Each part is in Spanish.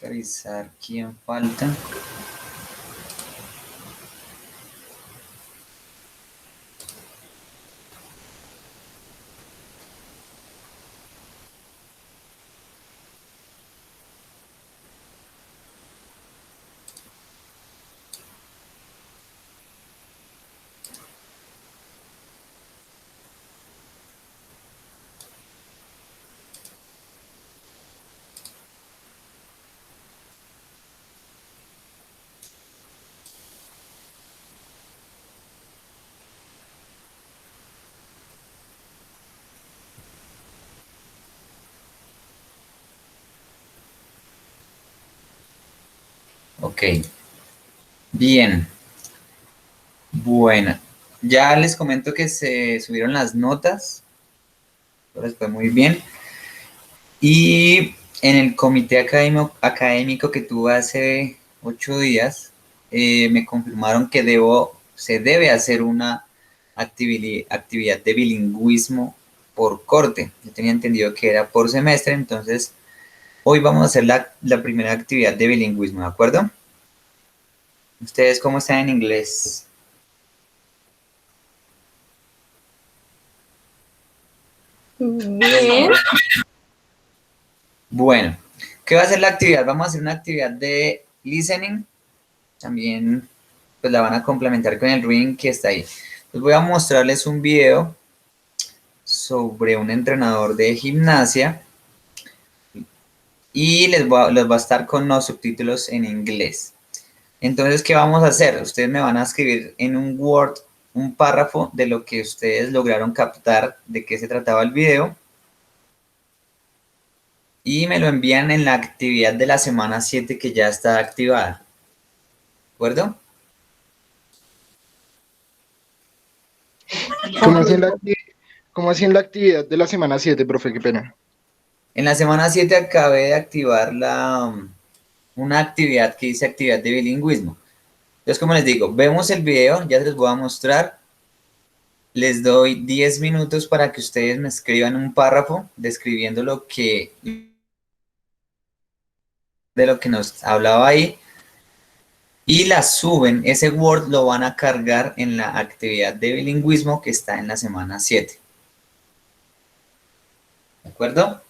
Revisar quién falta. Ok, bien. Bueno, ya les comento que se subieron las notas. Entonces fue muy bien. Y en el comité académico que tuve hace 8 días, me confirmaron que se debe hacer una actividad de bilingüismo por corte. Yo tenía entendido que era por semestre, entonces hoy vamos a hacer la primera actividad de bilingüismo, ¿de acuerdo? ¿Ustedes cómo están en inglés? Bien. Bueno, ¿qué va a ser la actividad? Vamos a hacer una actividad de listening. También pues la van a complementar con el reading que está ahí. Les voy a mostrarles un video sobre un entrenador de gimnasia y les va a estar con los subtítulos en inglés. Entonces, ¿qué vamos a hacer? Ustedes me van a escribir en un Word un párrafo de lo que ustedes lograron captar de qué se trataba el video y me lo envían en la actividad de la semana 7 que ya está activada. ¿De acuerdo? ¿Cómo así en la actividad de la semana 7, profe? Qué pena. En la semana 7 acabé de activar una actividad que dice actividad de bilingüismo. Entonces, como les digo, vemos el video, ya se los voy a mostrar. Les doy 10 minutos para que ustedes me escriban un párrafo describiendo de lo que nos hablaba ahí y la suben. Ese Word lo van a cargar en la actividad de bilingüismo que está en la semana 7. ¿De acuerdo?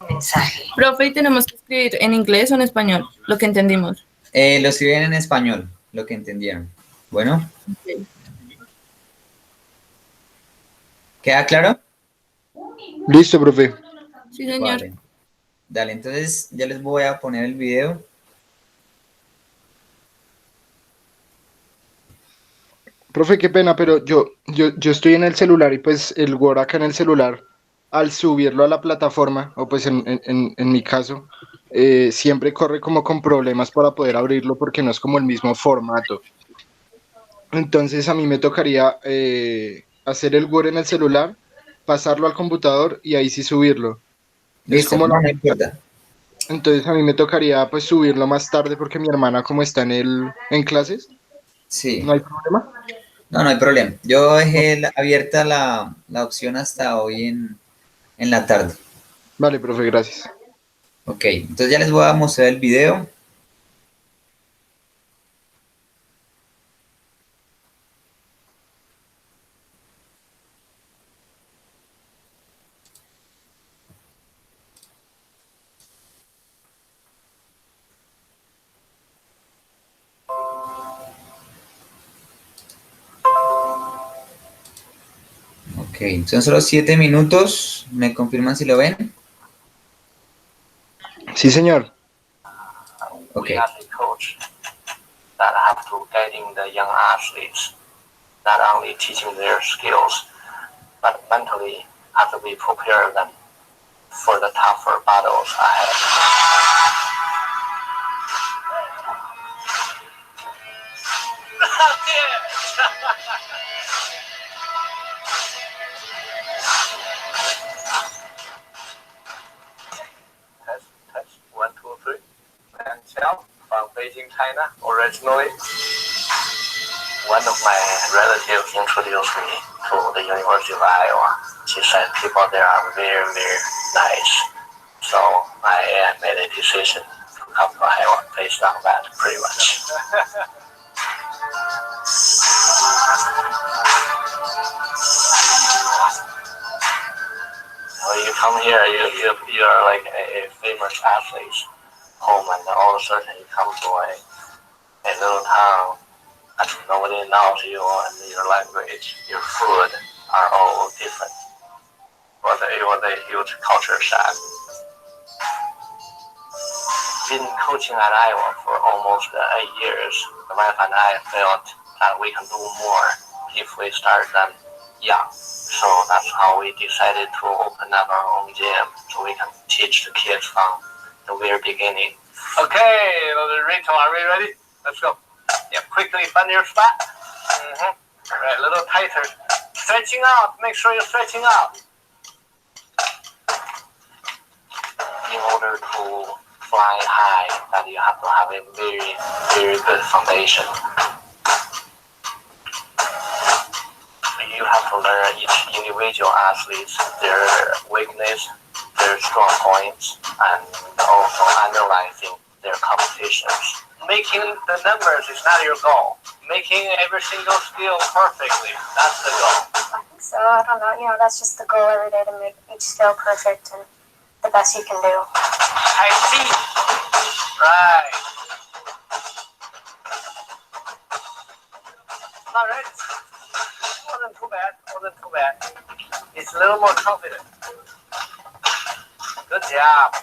Mensaje. Profe, ¿y tenemos que escribir en inglés o en español? Lo que entendimos. Lo escriben en español, lo que entendieron. Bueno. Okay. ¿Queda claro? Listo, profe. Sí, señor. Vale. Dale, entonces ya les voy a poner el video. Profe, qué pena, pero yo estoy en el celular y pues el Word acá en el celular, al subirlo a la plataforma, o pues en mi caso, siempre corre como con problemas para poder abrirlo porque no es como el mismo formato. Entonces a mí me tocaría hacer el Word en el celular, pasarlo al computador y ahí sí subirlo. Es Listo, como no, no importa. Entonces a mí me tocaría pues subirlo más tarde porque mi hermana como está en clases, Sí, ¿no hay problema? no, no hay problema. Yo dejé abierta la opción hasta hoy en la tarde. Vale, profe, gracias. Ok, entonces ya les voy a mostrar el video. Ok, son solo 7 minutos. ¿Me confirman si lo ven? Sí, señor. Ok. Coach that have to guiding the young athletes, not only teaching their skills, but mentally have to be prepared them for the tougher battles ahead. Test, 1, 2, 3. And Xiao from Beijing, China, originally. One of my relatives introduced me to the University of Iowa. She said people there are very, very nice. So I made a decision to come to Iowa based on that, pretty much. When you come here, you're like a famous athlete home, and all of a sudden you come to a little town and nobody knows you and your language, your food are all different. It was a huge culture shock. Been coaching at Iowa for almost 8 years. My wife and I felt that we can do more if we start them young. So that's how we decided to open up our own gym so we can teach the kids from the very beginning. Okay, Rachel, are we ready? Let's go. Yeah, quickly find your spot. All right, a little tighter. Stretching out. Make sure you're stretching out. In order to fly high, that you have to have a very, very good foundation. You have to learn each individual athletes, their weakness, their strong points, and also analyzing their competitions. Making the numbers is not your goal. Making every single skill perfectly, that's the goal. I think so. I don't know. That's just the goal every day, to make each skill perfect and the best you can do. I see. Right. All right. Wasn't too bad. It's a little more confident. Good job.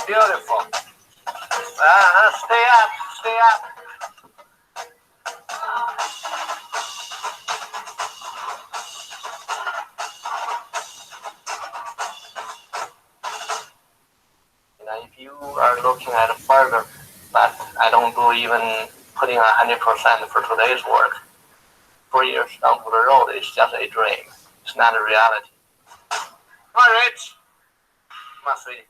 Beautiful. Stay up. If you are looking at further, but I don't do even putting 100% for today's work. 4 years down to the road is just a dream. It's not a reality. All right. Must be.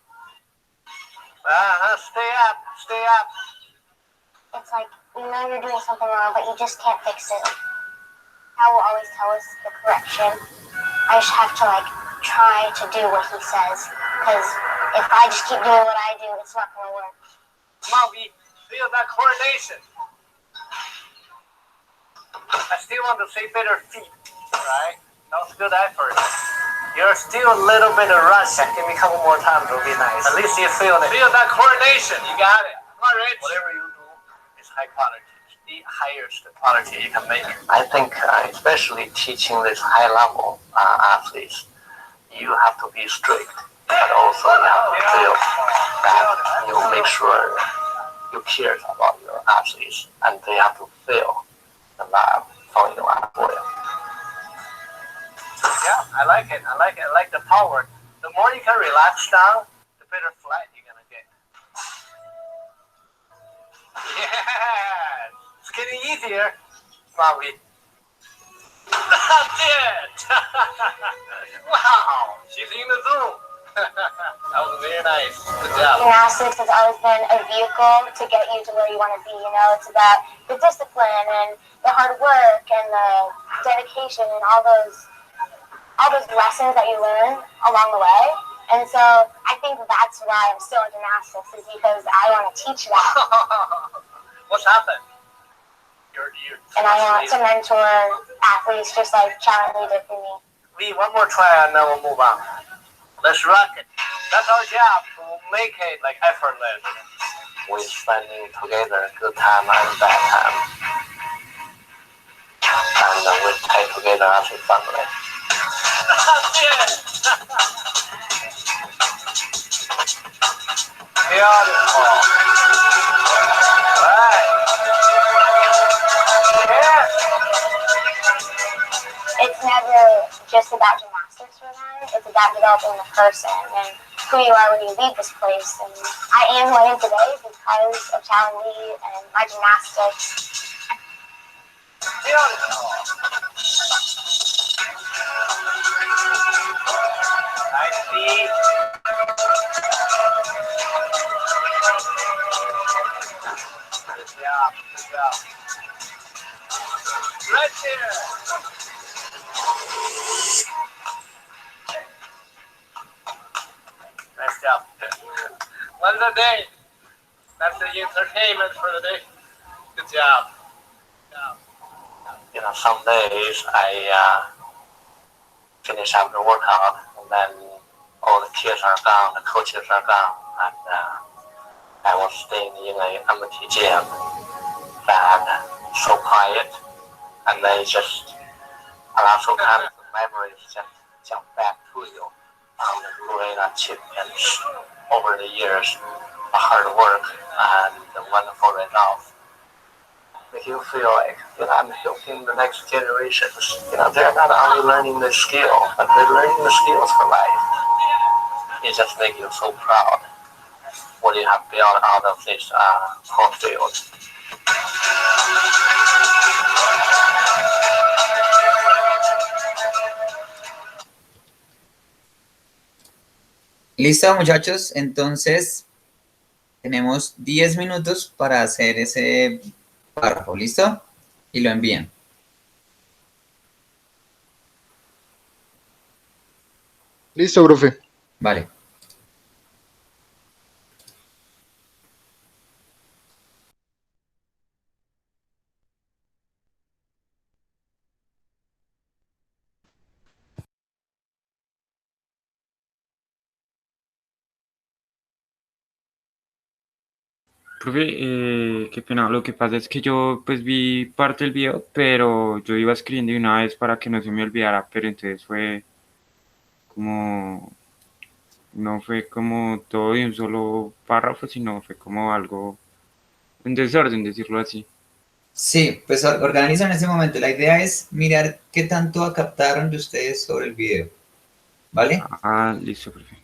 Stay up. It's like, you're doing something wrong, but you just can't fix it. Hal will always tell us the correction. I just have to, try to do what he says. Because if I just keep doing what I do, it's not going to work. Maui, feel that coordination. I still want to say better feet, right? That was good effort. You're still a little bit of rush. Give me a couple more times, it'll be nice. At least you feel it. Feel that coordination. You got it. All right. Whatever you do is high quality. It's the highest quality you can make. I think, especially teaching this high-level athletes, you have to be strict, but also you have to feel that you make sure you care about your athletes, and they have to feel the love from your athlete. Yeah, I like it. I like the power. The more you can relax down, the better flight you're gonna get. Yeah, it's getting easier, Maui. That's it. Wow, she's in the Zoom. That was very nice. Good job. Gymnastics has always been a vehicle to get you to where you want to be. It's about the discipline and the hard work and the dedication and all those lessons that you learn along the way. And so I think that's why I'm still in gymnastics, is because I want to teach that. What's happened? And I want to mentor athletes just like Challenger did for me. Lee, one more try and then we'll move on. Let's rock it. That's our job, to make it effortless. We're spending together good time and bad time. And we stay together as a family. Beautiful. Right. Yes. It's never just about gymnastics for them. It's about developing the person and who you are when you leave this place. And I am who I am today because of Challenge Lee and my gymnastics. Beautiful. Nice feet. Good job. Right there. Nice job. What's the day? That's the entertainment for the day. Good job. You know, some days I finish up the workout and then all the kids are gone, the coaches are gone, and I was staying in an empty gym that so quiet, and then just a lot of times the memories just jump back to you from the great achievements over the years, the hard work and the wonderful results. Make you feel like, you know, I'm helping the next generations. You know, they're not only learning the skill, but they're learning the skills for life. It just makes you so proud what you have built out of this whole field. Listo, muchachos. Entonces, tenemos 10 minutos para hacer ese párrafo. ¿Listo? Y lo envían. Listo, profe. Vale. Profe, qué pena, lo que pasa es que yo pues vi parte del video, pero yo iba escribiendo de una vez para que no se me olvidara, pero entonces fue como, no fue como todo de un solo párrafo, sino fue como algo, un desorden, decirlo así. Sí, pues organizan en ese momento. La idea es mirar qué tanto captaron de ustedes sobre el video. ¿Vale? Ah, listo, profe.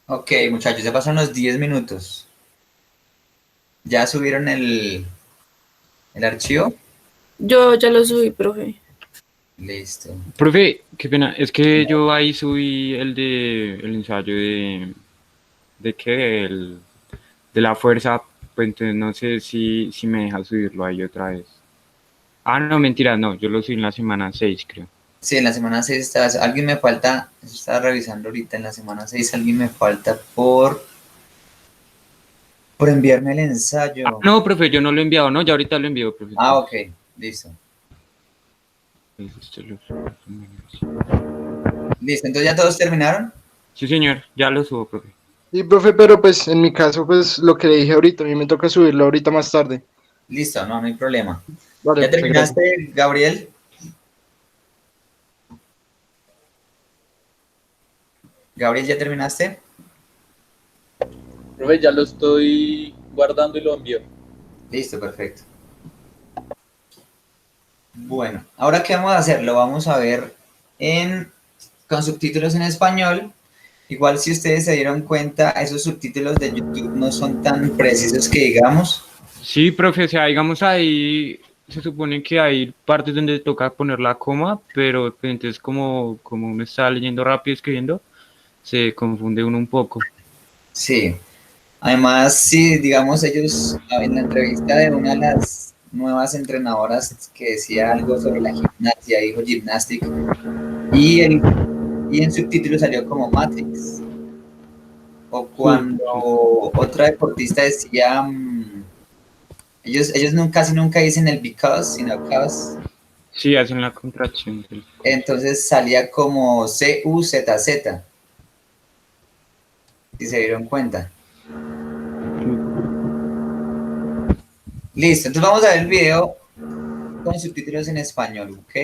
Ok, muchachos, ya pasan los 10 minutos. ¿Ya subieron el archivo? Yo ya lo subí, profe. Listo. Profe, qué pena, es que yo ahí subí el ensayo de qué, de la fuerza, pues entonces no sé si me deja subirlo ahí otra vez. Ah, no, mentira, no, yo lo subí en la semana 6 creo. Sí, en la semana 6 está, alguien me falta, eso estaba revisando ahorita, en la semana 6 alguien me falta por enviarme el Ah, ensayo. no, profe, yo no lo he enviado, no, ya ahorita lo envío, profe. Ah, ok, listo. Listo, entonces ya todos terminaron. Sí, señor, ya lo subo, profe. Y profe, pero pues en mi caso, pues lo que le dije ahorita, a mí me toca subirlo ahorita más tarde. Listo, no, no hay problema. Vale, ¿Ya muchas gracias. terminaste, Gabriel? Gabriel, ¿ya terminaste? Profe, ya lo estoy guardando y lo envío. Listo, perfecto. Bueno, ahora qué vamos a hacer, lo vamos a ver con subtítulos en español. Igual si ustedes se dieron cuenta, esos subtítulos de YouTube no son tan precisos que digamos. Sí, profe, o sea, digamos ahí, se supone que hay partes donde toca poner la coma, pero pues, entonces como uno está leyendo rápido, escribiendo, se confunde uno un poco. Sí. Además, sí, digamos, ellos en la entrevista de una de las nuevas entrenadoras que decía algo sobre la gimnasia, dijo gymnastic, y en subtítulos salió como Matrix. O cuando Sí, otra deportista decía, ellos nunca, casi nunca dicen el because, sino cause. sí, hacen la contracción. Entonces salía como CUZZ, si se dieron cuenta. Listo, entonces vamos a ver el video con subtítulos en español, ¿ok?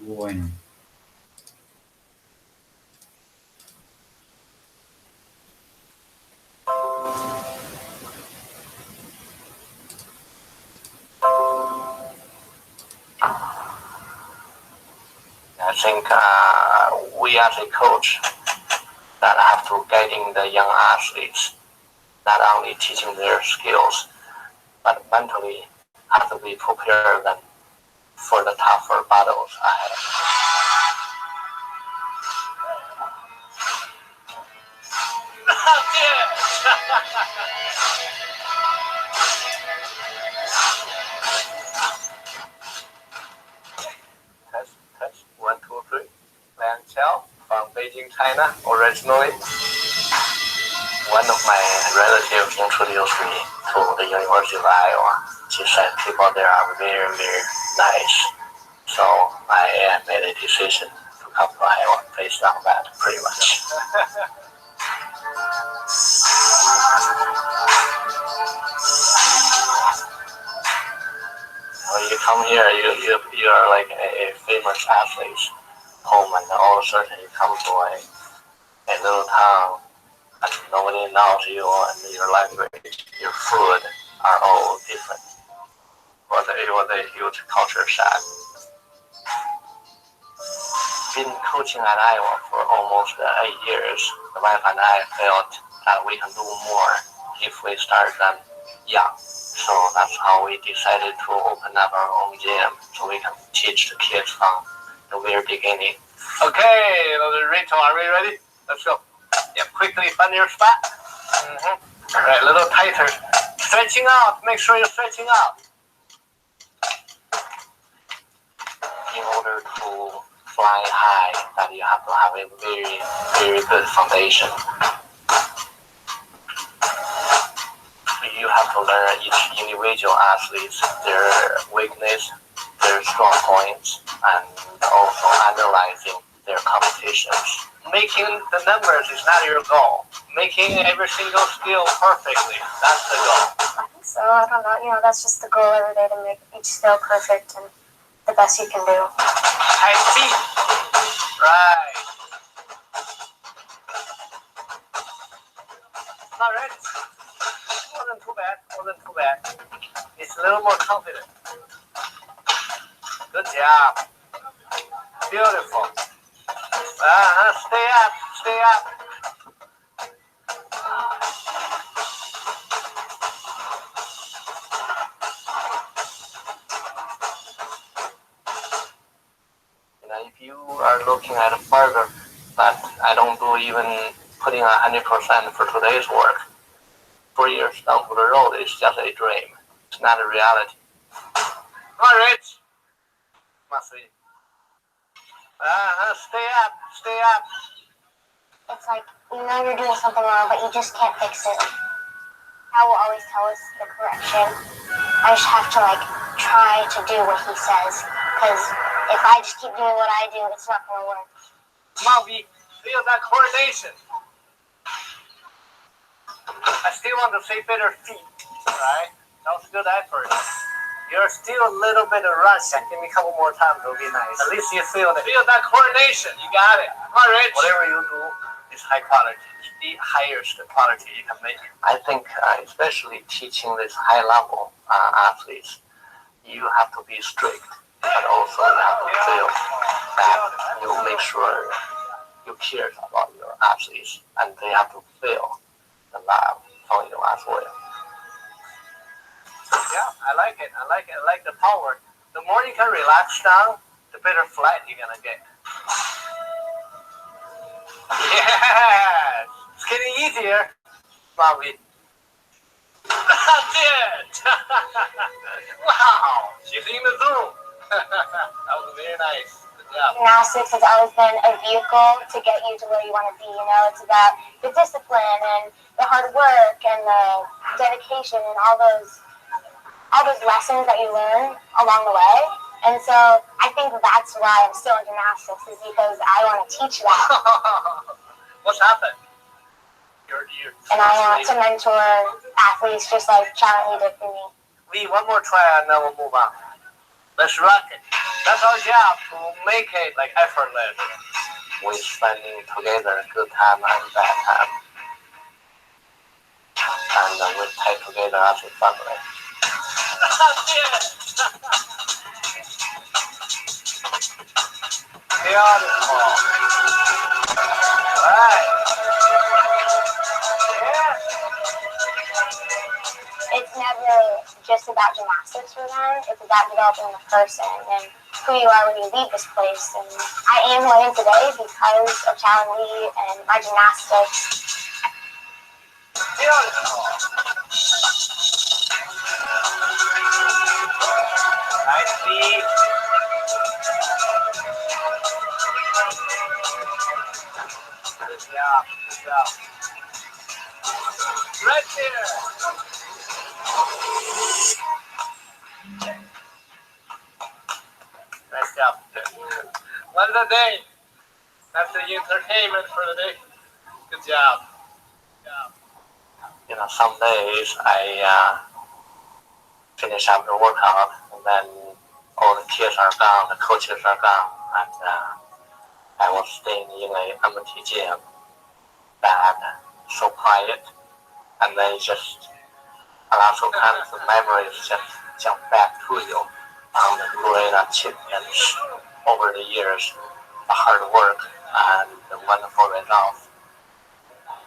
Bueno. I think we as a coach that have to guiding the young athletes, not only teaching their skills, but mentally have to be prepared them for the tougher battles ahead. Test, test, 1, 2, 3. Lan Xiao from Beijing, China, originally. One of my relatives introduced me to the University of Iowa. She said people there are very, very nice. So I made a decision to come to Iowa based on that, pretty much. When you come here, you are like a famous athlete home, and all of a sudden you come to a little town, and nobody knows you, and your language, your food are all different. It was a huge culture shock. Been coaching at Iowa for almost 8 years. The wife and I felt that we can do more if we start them young. So that's how we decided to open up our own gym so we can teach the kids from the very beginning. Okay, Rachel, are we ready? Let's go. Yeah, quickly find your spot. Mm-hmm. All right, a little tighter. Stretching out. Make sure you're stretching out. In order to fly high, that you have to have a very, very good foundation. You have to learn each individual athlete, their weakness, their strong points, and also analyzing their competitions. Making the numbers is not your goal. Making every single skill perfectly, that's the goal. I think so. I don't know. You know, that's just the goal every day, to make each skill perfect and the best you can do. Tight feet. Right. Not ready. Wasn't too bad. Wasn't too bad. It's a little more confident. Good job. Beautiful. Stay up, stay up. If you are looking at it further, but I don't do even putting 100% for today's work. 4 years down the road, it's just a dream. It's not a reality. All right. Must be. Stay up, stay up. It's like, you know you're doing something wrong, but you just can't fix it. I will always tell us the correction. I just have to try to do what he says, because if I just keep doing what I do, it's not going to work. Maui, feel that coordination. I still want to say better feet, right? That was a good effort. You're still a little bit of rush. Give me a couple more times, it'll be nice. At least you feel it. Feel that coordination. You got it. All right. Whatever you do is high quality. It's the highest quality you can make. I think, especially teaching this high level athletes, you have to be strict, but also you have to feel that you make sure you care about your athletes, and they have to feel the love from you as well. Yeah, I like it. I like it. I like the power. The more you can relax down, the better flight you're gonna get. Yeah, it's getting easier, Bobby. That's it. Wow, she's in the Zoom. That was very nice. Good job. Gymnastics has always been a vehicle to get you to where you want to be. It's about the discipline and the hard work and the dedication and all those lessons that you learn along the way. And so I think that's why I'm still in gymnastics, is because I want to teach that. What's happened? And I want to mentor athletes just like Charlie did for me. One more try and then we'll move on. Let's rock it. That's our job, to make it effortless. We're spending together good time and bad time. And we play together as a family. Beautiful. Right. Yeah. It's never just about gymnastics for them. It's about developing the person and who you are when you leave this place. And I am who I am today because of Challen Lee and my gymnastics. Beautiful. Nice feet. Good job. Good job. Right there. Nice job. One a day. That's the entertainment for the day. Good job. Some days I finish up the workout, and then all the kids are gone, the coaches are gone, and I was staying in an empty gym, bad, so quiet, and then just a lot of times the memories just jump back to you on the great achievements over the years, the hard work and the wonderful results.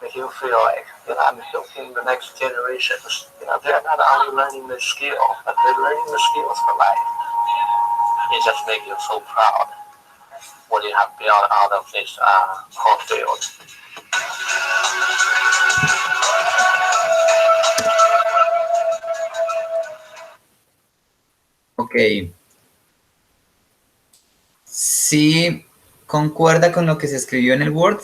Make you feel like I'm helping the next generations. They're not only learning the skill, but they're learning the skills for life. It just makes you so proud what you have built out of this whole field. Ok. ¿Sí concuerda con lo que se escribió en el Word?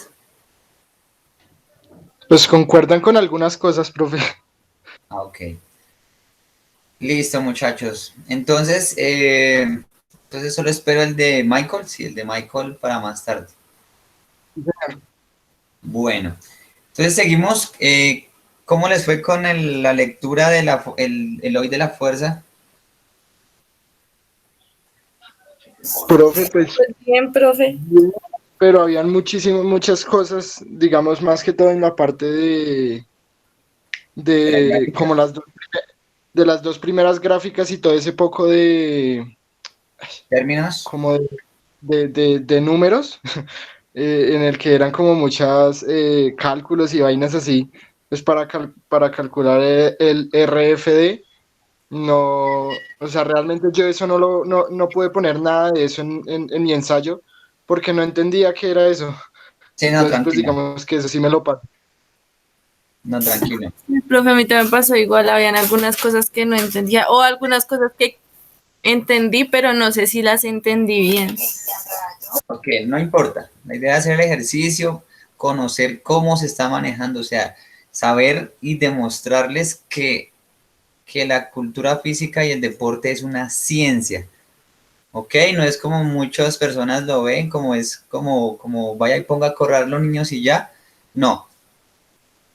Pues concuerdan con algunas cosas, profe. Ah, ok. Listo, muchachos. Entonces solo espero el de Michael, sí, el de Michael para más tarde. Bueno, entonces seguimos. ¿Cómo les fue con la lectura de el hoy de la fuerza? Profe, pues, Pues bien, profe. pero habían muchas cosas, digamos, más que todo en la parte de como de las dos primeras gráficas y todo ese poco de, Términos. como de números, en el que eran como muchas cálculos y vainas así, pues para calcular el RFD, no, o sea, realmente yo eso no pude poner nada de eso en mi ensayo, porque no entendía qué era eso. Sí, no, Entonces, pues tranquilo. digamos que eso sí me lo pasé. No, tranquilo. Profe, a mí también pasó igual, habían algunas cosas que no entendía o algunas cosas que entendí, pero no sé si las entendí bien. Ok, no importa. La idea es hacer el ejercicio, conocer cómo se está manejando, o sea, saber y demostrarles que la cultura física y el deporte es una ciencia. Ok, no es como muchas personas lo ven, como es como vaya y ponga a correr los niños y ya. No,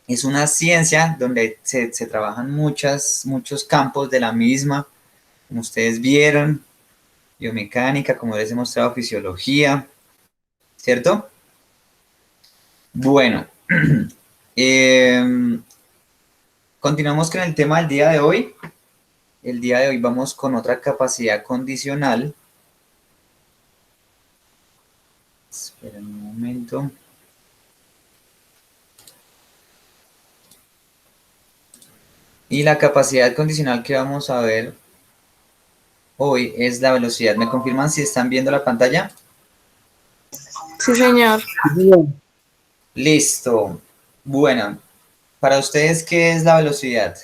es una ciencia donde se trabajan muchos campos de la misma, como ustedes vieron, biomecánica, como les he mostrado, fisiología, ¿cierto? Bueno, continuamos con el tema del día de hoy. El día de hoy vamos con otra capacidad condicional. Esperen un momento. Y la capacidad condicional que vamos a ver hoy es la velocidad. ¿Me confirman si están viendo la pantalla? Sí, señor. Listo. Bueno, para ustedes, ¿qué es la velocidad?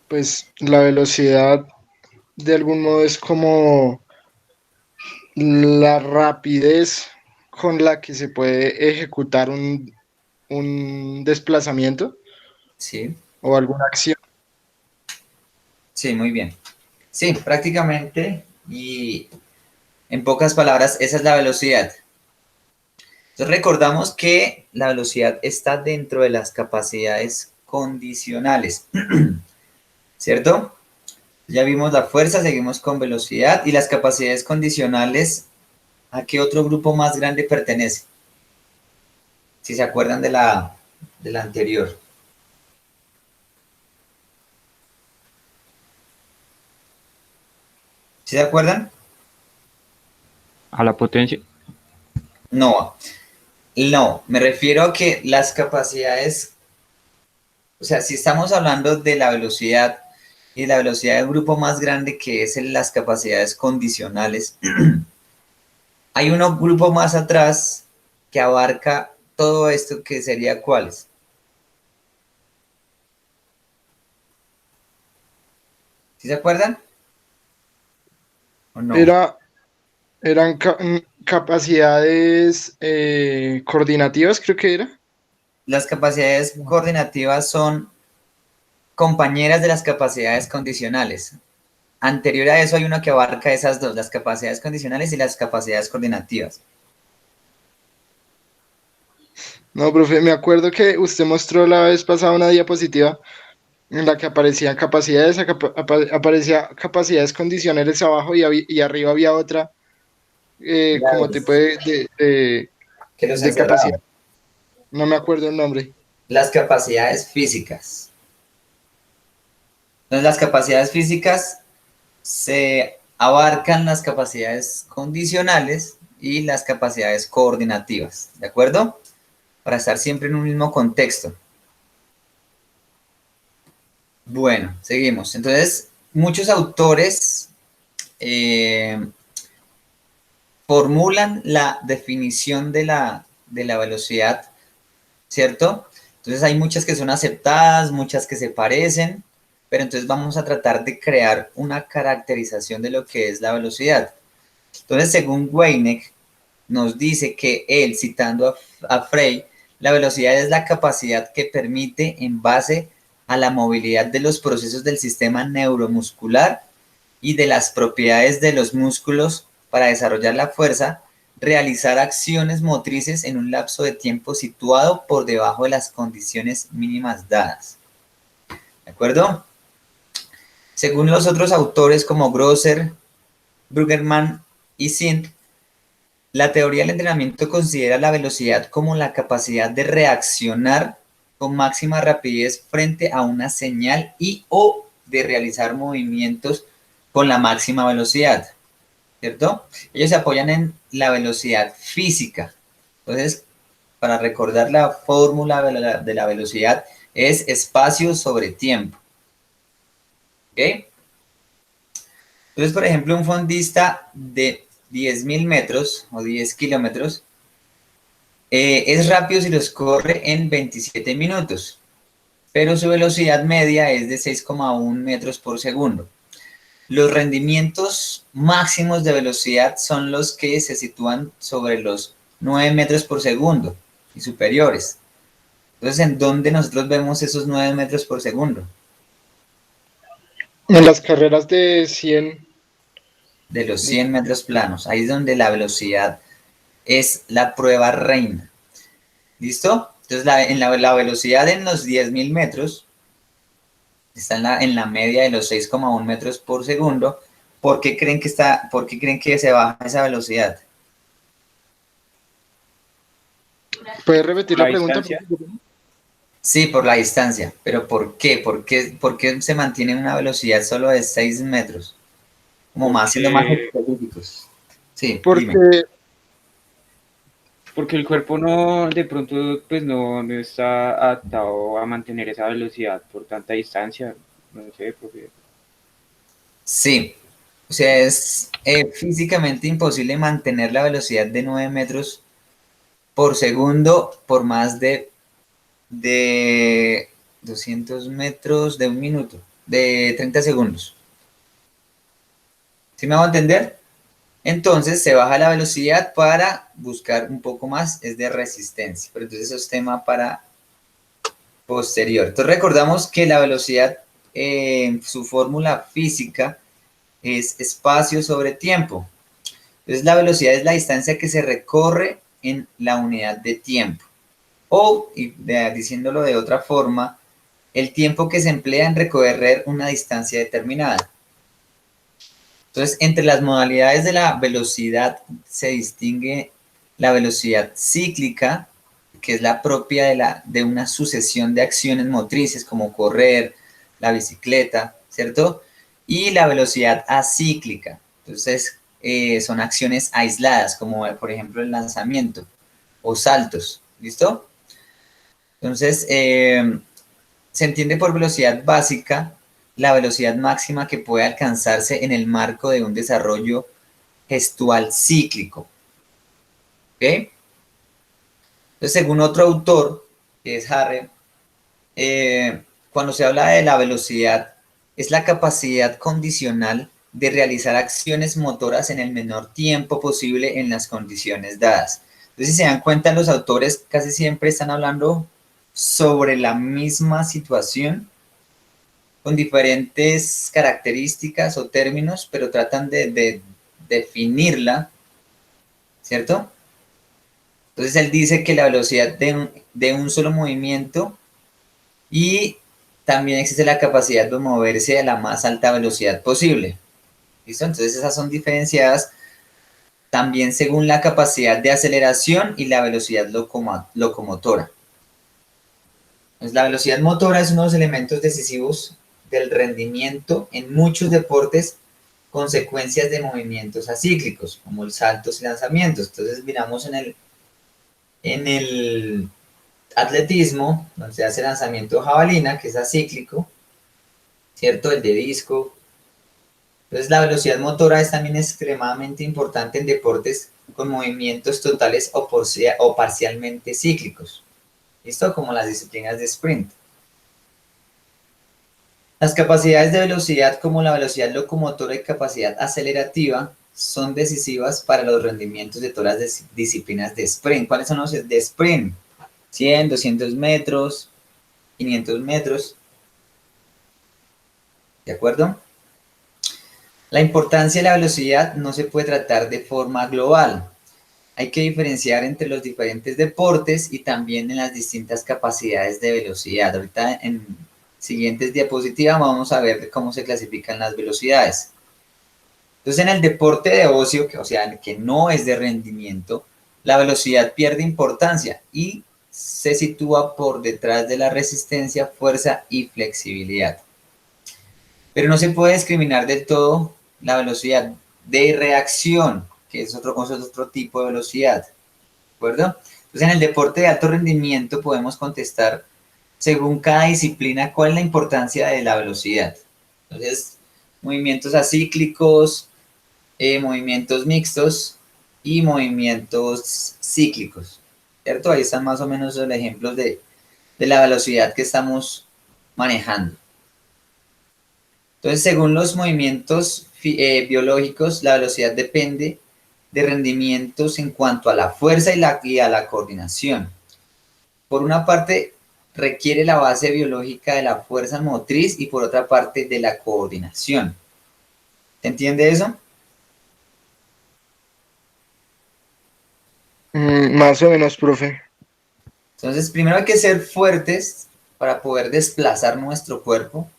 Pues la velocidad de algún modo es como la rapidez con la que se puede ejecutar un desplazamiento Sí, o alguna acción. sí, muy bien. Sí, prácticamente, y en pocas palabras, esa es la velocidad. Entonces recordamos que la velocidad está dentro de las capacidades condicionales, ¿cierto? Ya vimos la fuerza, seguimos con velocidad y las capacidades condicionales. ¿A qué otro grupo más grande pertenece? Si se acuerdan de la anterior. ¿Sí se acuerdan? A la potencia. No, no, me refiero a que las capacidades, o sea, si estamos hablando de la velocidad y la velocidad del grupo más grande que es las capacidades condicionales, hay un grupo más atrás que abarca todo esto que sería ¿cuáles? ¿Sí se acuerdan? ¿O no? Eran capacidades coordinativas, creo que era. Las capacidades coordinativas son compañeras de las capacidades condicionales. Anterior a eso hay una que abarca esas dos, las capacidades condicionales y las capacidades coordinativas. No, profe, me acuerdo que usted mostró la vez pasada una diapositiva en la que aparecían capacidades, aparecía capacidades condicionales abajo y arriba había otra como tipo Que los de capacidad. encerraban. No me acuerdo el nombre. Las capacidades físicas. Entonces las capacidades físicas se abarcan las capacidades condicionales y las capacidades coordinativas, ¿de acuerdo? Para estar siempre en un mismo contexto. Bueno, seguimos. Entonces, muchos autores formulan la definición de la velocidad, ¿cierto? Entonces hay muchas que son aceptadas, muchas que se parecen, pero entonces vamos a tratar de crear una caracterización de lo que es la velocidad. Entonces, según Weineck, nos dice que él, citando a Frey, la velocidad es la capacidad que permite, en base a la movilidad de los procesos del sistema neuromuscular y de las propiedades de los músculos para desarrollar la fuerza, realizar acciones motrices en un lapso de tiempo situado por debajo de las condiciones mínimas dadas. ¿De acuerdo? Según los otros autores como Grosser, Bruggerman y Sint, la teoría del entrenamiento considera la velocidad como la capacidad de reaccionar con máxima rapidez frente a una señal y o de realizar movimientos con la máxima velocidad, ¿cierto? Ellos se apoyan en la velocidad física. Entonces, para recordar la fórmula de la velocidad, es espacio sobre tiempo. ¿Ok? Entonces, por ejemplo, un fondista de 10.000 metros o 10 kilómetros es rápido si los corre en 27 minutos, pero su velocidad media es de 6,1 metros por segundo. Los rendimientos máximos de velocidad son los que se sitúan sobre los 9 metros por segundo y superiores. Entonces, ¿en dónde nosotros vemos esos 9 metros por segundo? En las carreras de 100, De los 100 metros planos. Ahí es donde la velocidad es la prueba reina. ¿Listo? Entonces, la velocidad en los 10.000 metros está en la media de los 6,1 metros por segundo. ¿Por qué creen que se baja esa velocidad? ¿puedes repetir La la pregunta? distancia. Sí, por la distancia. ¿Pero por qué? ¿Por qué se mantiene una velocidad solo de 6 metros? Como más, siendo más Porque, específicos. Sí, dime. Porque, porque el cuerpo no, de pronto, pues no está adaptado a mantener esa velocidad por tanta distancia. No sé, porque Sí. O sea, es físicamente imposible mantener la velocidad de 9 metros por segundo por más de 200 metros de un minuto, de 30 segundos. ¿Sí me hago entender? Entonces se baja la velocidad para buscar un poco más, es de resistencia. Pero entonces eso es tema para posterior. Entonces recordamos que la velocidad, su fórmula física es espacio sobre tiempo. Entonces la velocidad es la distancia que se recorre en la unidad de tiempo. O, diciéndolo de otra forma, el tiempo que se emplea en recorrer una distancia determinada. Entonces, entre las modalidades de la velocidad se distingue la velocidad cíclica, que es la propia de una sucesión de acciones motrices como correr, la bicicleta, ¿cierto? Y la velocidad acíclica. Entonces, son acciones aisladas, como por ejemplo el lanzamiento o saltos, ¿listo? Entonces, se entiende por velocidad básica la velocidad máxima que puede alcanzarse en el marco de un desarrollo gestual cíclico. ¿Ok? Entonces, según otro autor, que es Harre, cuando se habla de la velocidad, es la capacidad condicional de realizar acciones motoras en el menor tiempo posible en las condiciones dadas. Entonces, si se dan cuenta, los autores casi siempre están hablando sobre la misma situación, con diferentes características o términos, pero tratan de definirla, ¿cierto? Entonces él dice que la velocidad de un solo movimiento y también existe la capacidad de moverse a la más alta velocidad posible. ¿Listo? Entonces esas son diferenciadas también según la capacidad de aceleración y la velocidad locomotora. Entonces, la velocidad motora es uno de los elementos decisivos del rendimiento en muchos deportes, consecuencias de movimientos acíclicos, como el saltos y lanzamientos. Entonces miramos en el atletismo, donde se hace lanzamiento de jabalina, que es acíclico, ¿cierto? El de disco. Entonces la velocidad motora es también extremadamente importante en deportes con movimientos totales o parcialmente cíclicos. ¿Listo? Como las disciplinas de sprint. Las capacidades de velocidad como la velocidad locomotora y capacidad acelerativa son decisivas para los rendimientos de todas las disciplinas de sprint. ¿Cuáles son los de sprint? 100, 200 metros, 500 metros. ¿De acuerdo? La importancia de la velocidad no se puede tratar de forma global. Hay que diferenciar entre los diferentes deportes y también en las distintas capacidades de velocidad. Ahorita en siguientes diapositivas vamos a ver cómo se clasifican las velocidades. Entonces, en el deporte de ocio, o sea, el que no es de rendimiento, la velocidad pierde importancia y se sitúa por detrás de la resistencia, fuerza y flexibilidad. Pero no se puede discriminar del todo la velocidad de reacción, que es otro tipo de velocidad, ¿de acuerdo? Entonces, en el deporte de alto rendimiento podemos contestar, según cada disciplina, cuál es la importancia de la velocidad. Entonces, movimientos acíclicos, movimientos mixtos y movimientos cíclicos, ¿cierto? Ahí están más o menos los ejemplos de la velocidad que estamos manejando. Entonces, según los movimientos biológicos, la velocidad depende de rendimientos en cuanto a la fuerza y a la coordinación. Por una parte, requiere la base biológica de la fuerza motriz y por otra parte de la coordinación. ¿Se entiende eso? Más o menos, profe. Entonces, primero hay que ser fuertes para poder desplazar nuestro cuerpo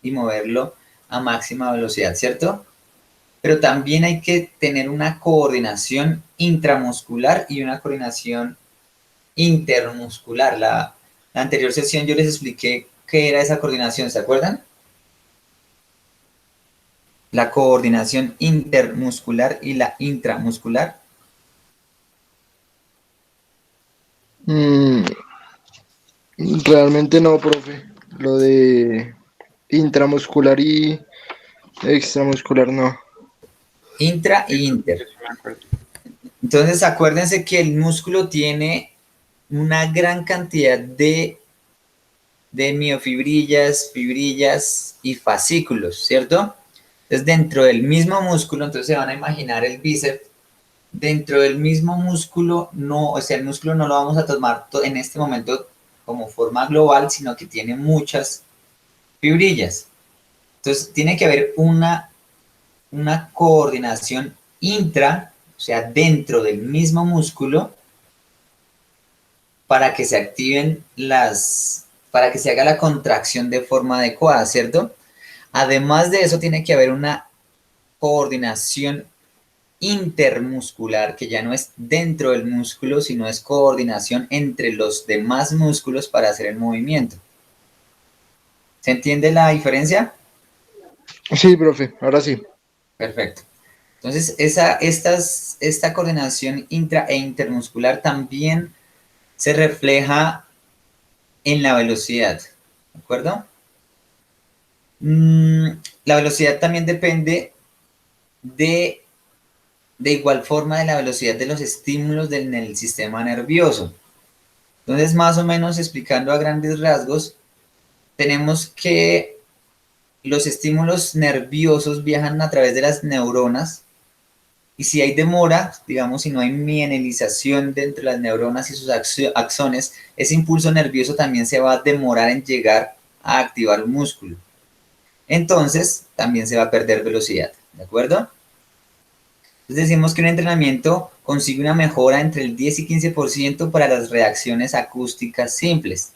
y moverlo a máxima velocidad, ¿cierto? Pero también hay que tener una coordinación intramuscular y una coordinación intermuscular. La anterior sesión yo les expliqué qué era esa coordinación, ¿se acuerdan? La coordinación intermuscular y la intramuscular. Realmente no, profe. Lo de intramuscular y extramuscular no. Intra e inter. Entonces acuérdense que el músculo tiene una gran cantidad de miofibrillas, fibrillas y fascículos, ¿cierto? Entonces dentro del mismo músculo, entonces se van a imaginar el bíceps, dentro del mismo músculo, no, o sea, el músculo no lo vamos a tomar en este momento como forma global, sino que tiene muchas fibrillas. Entonces tiene que haber una coordinación intra, o sea, dentro del mismo músculo, para que se activen para que se haga la contracción de forma adecuada, ¿cierto? Además de eso, tiene que haber una coordinación intermuscular, que ya no es dentro del músculo, sino es coordinación entre los demás músculos para hacer el movimiento. ¿Se entiende la diferencia? Sí, profe, ahora sí. Perfecto. Entonces, esta coordinación intra e intermuscular también se refleja en la velocidad, ¿de acuerdo? La velocidad también depende de igual forma de la velocidad de los estímulos en el sistema nervioso. Entonces, más o menos explicando a grandes rasgos, tenemos que los estímulos nerviosos viajan a través de las neuronas y si hay demora, digamos, si no hay mielinización de entre las neuronas y sus axones, ese impulso nervioso también se va a demorar en llegar a activar un músculo. Entonces, también se va a perder velocidad, ¿de acuerdo? Entonces decimos que un entrenamiento consigue una mejora entre el 10 y 15% para las reacciones acústicas simples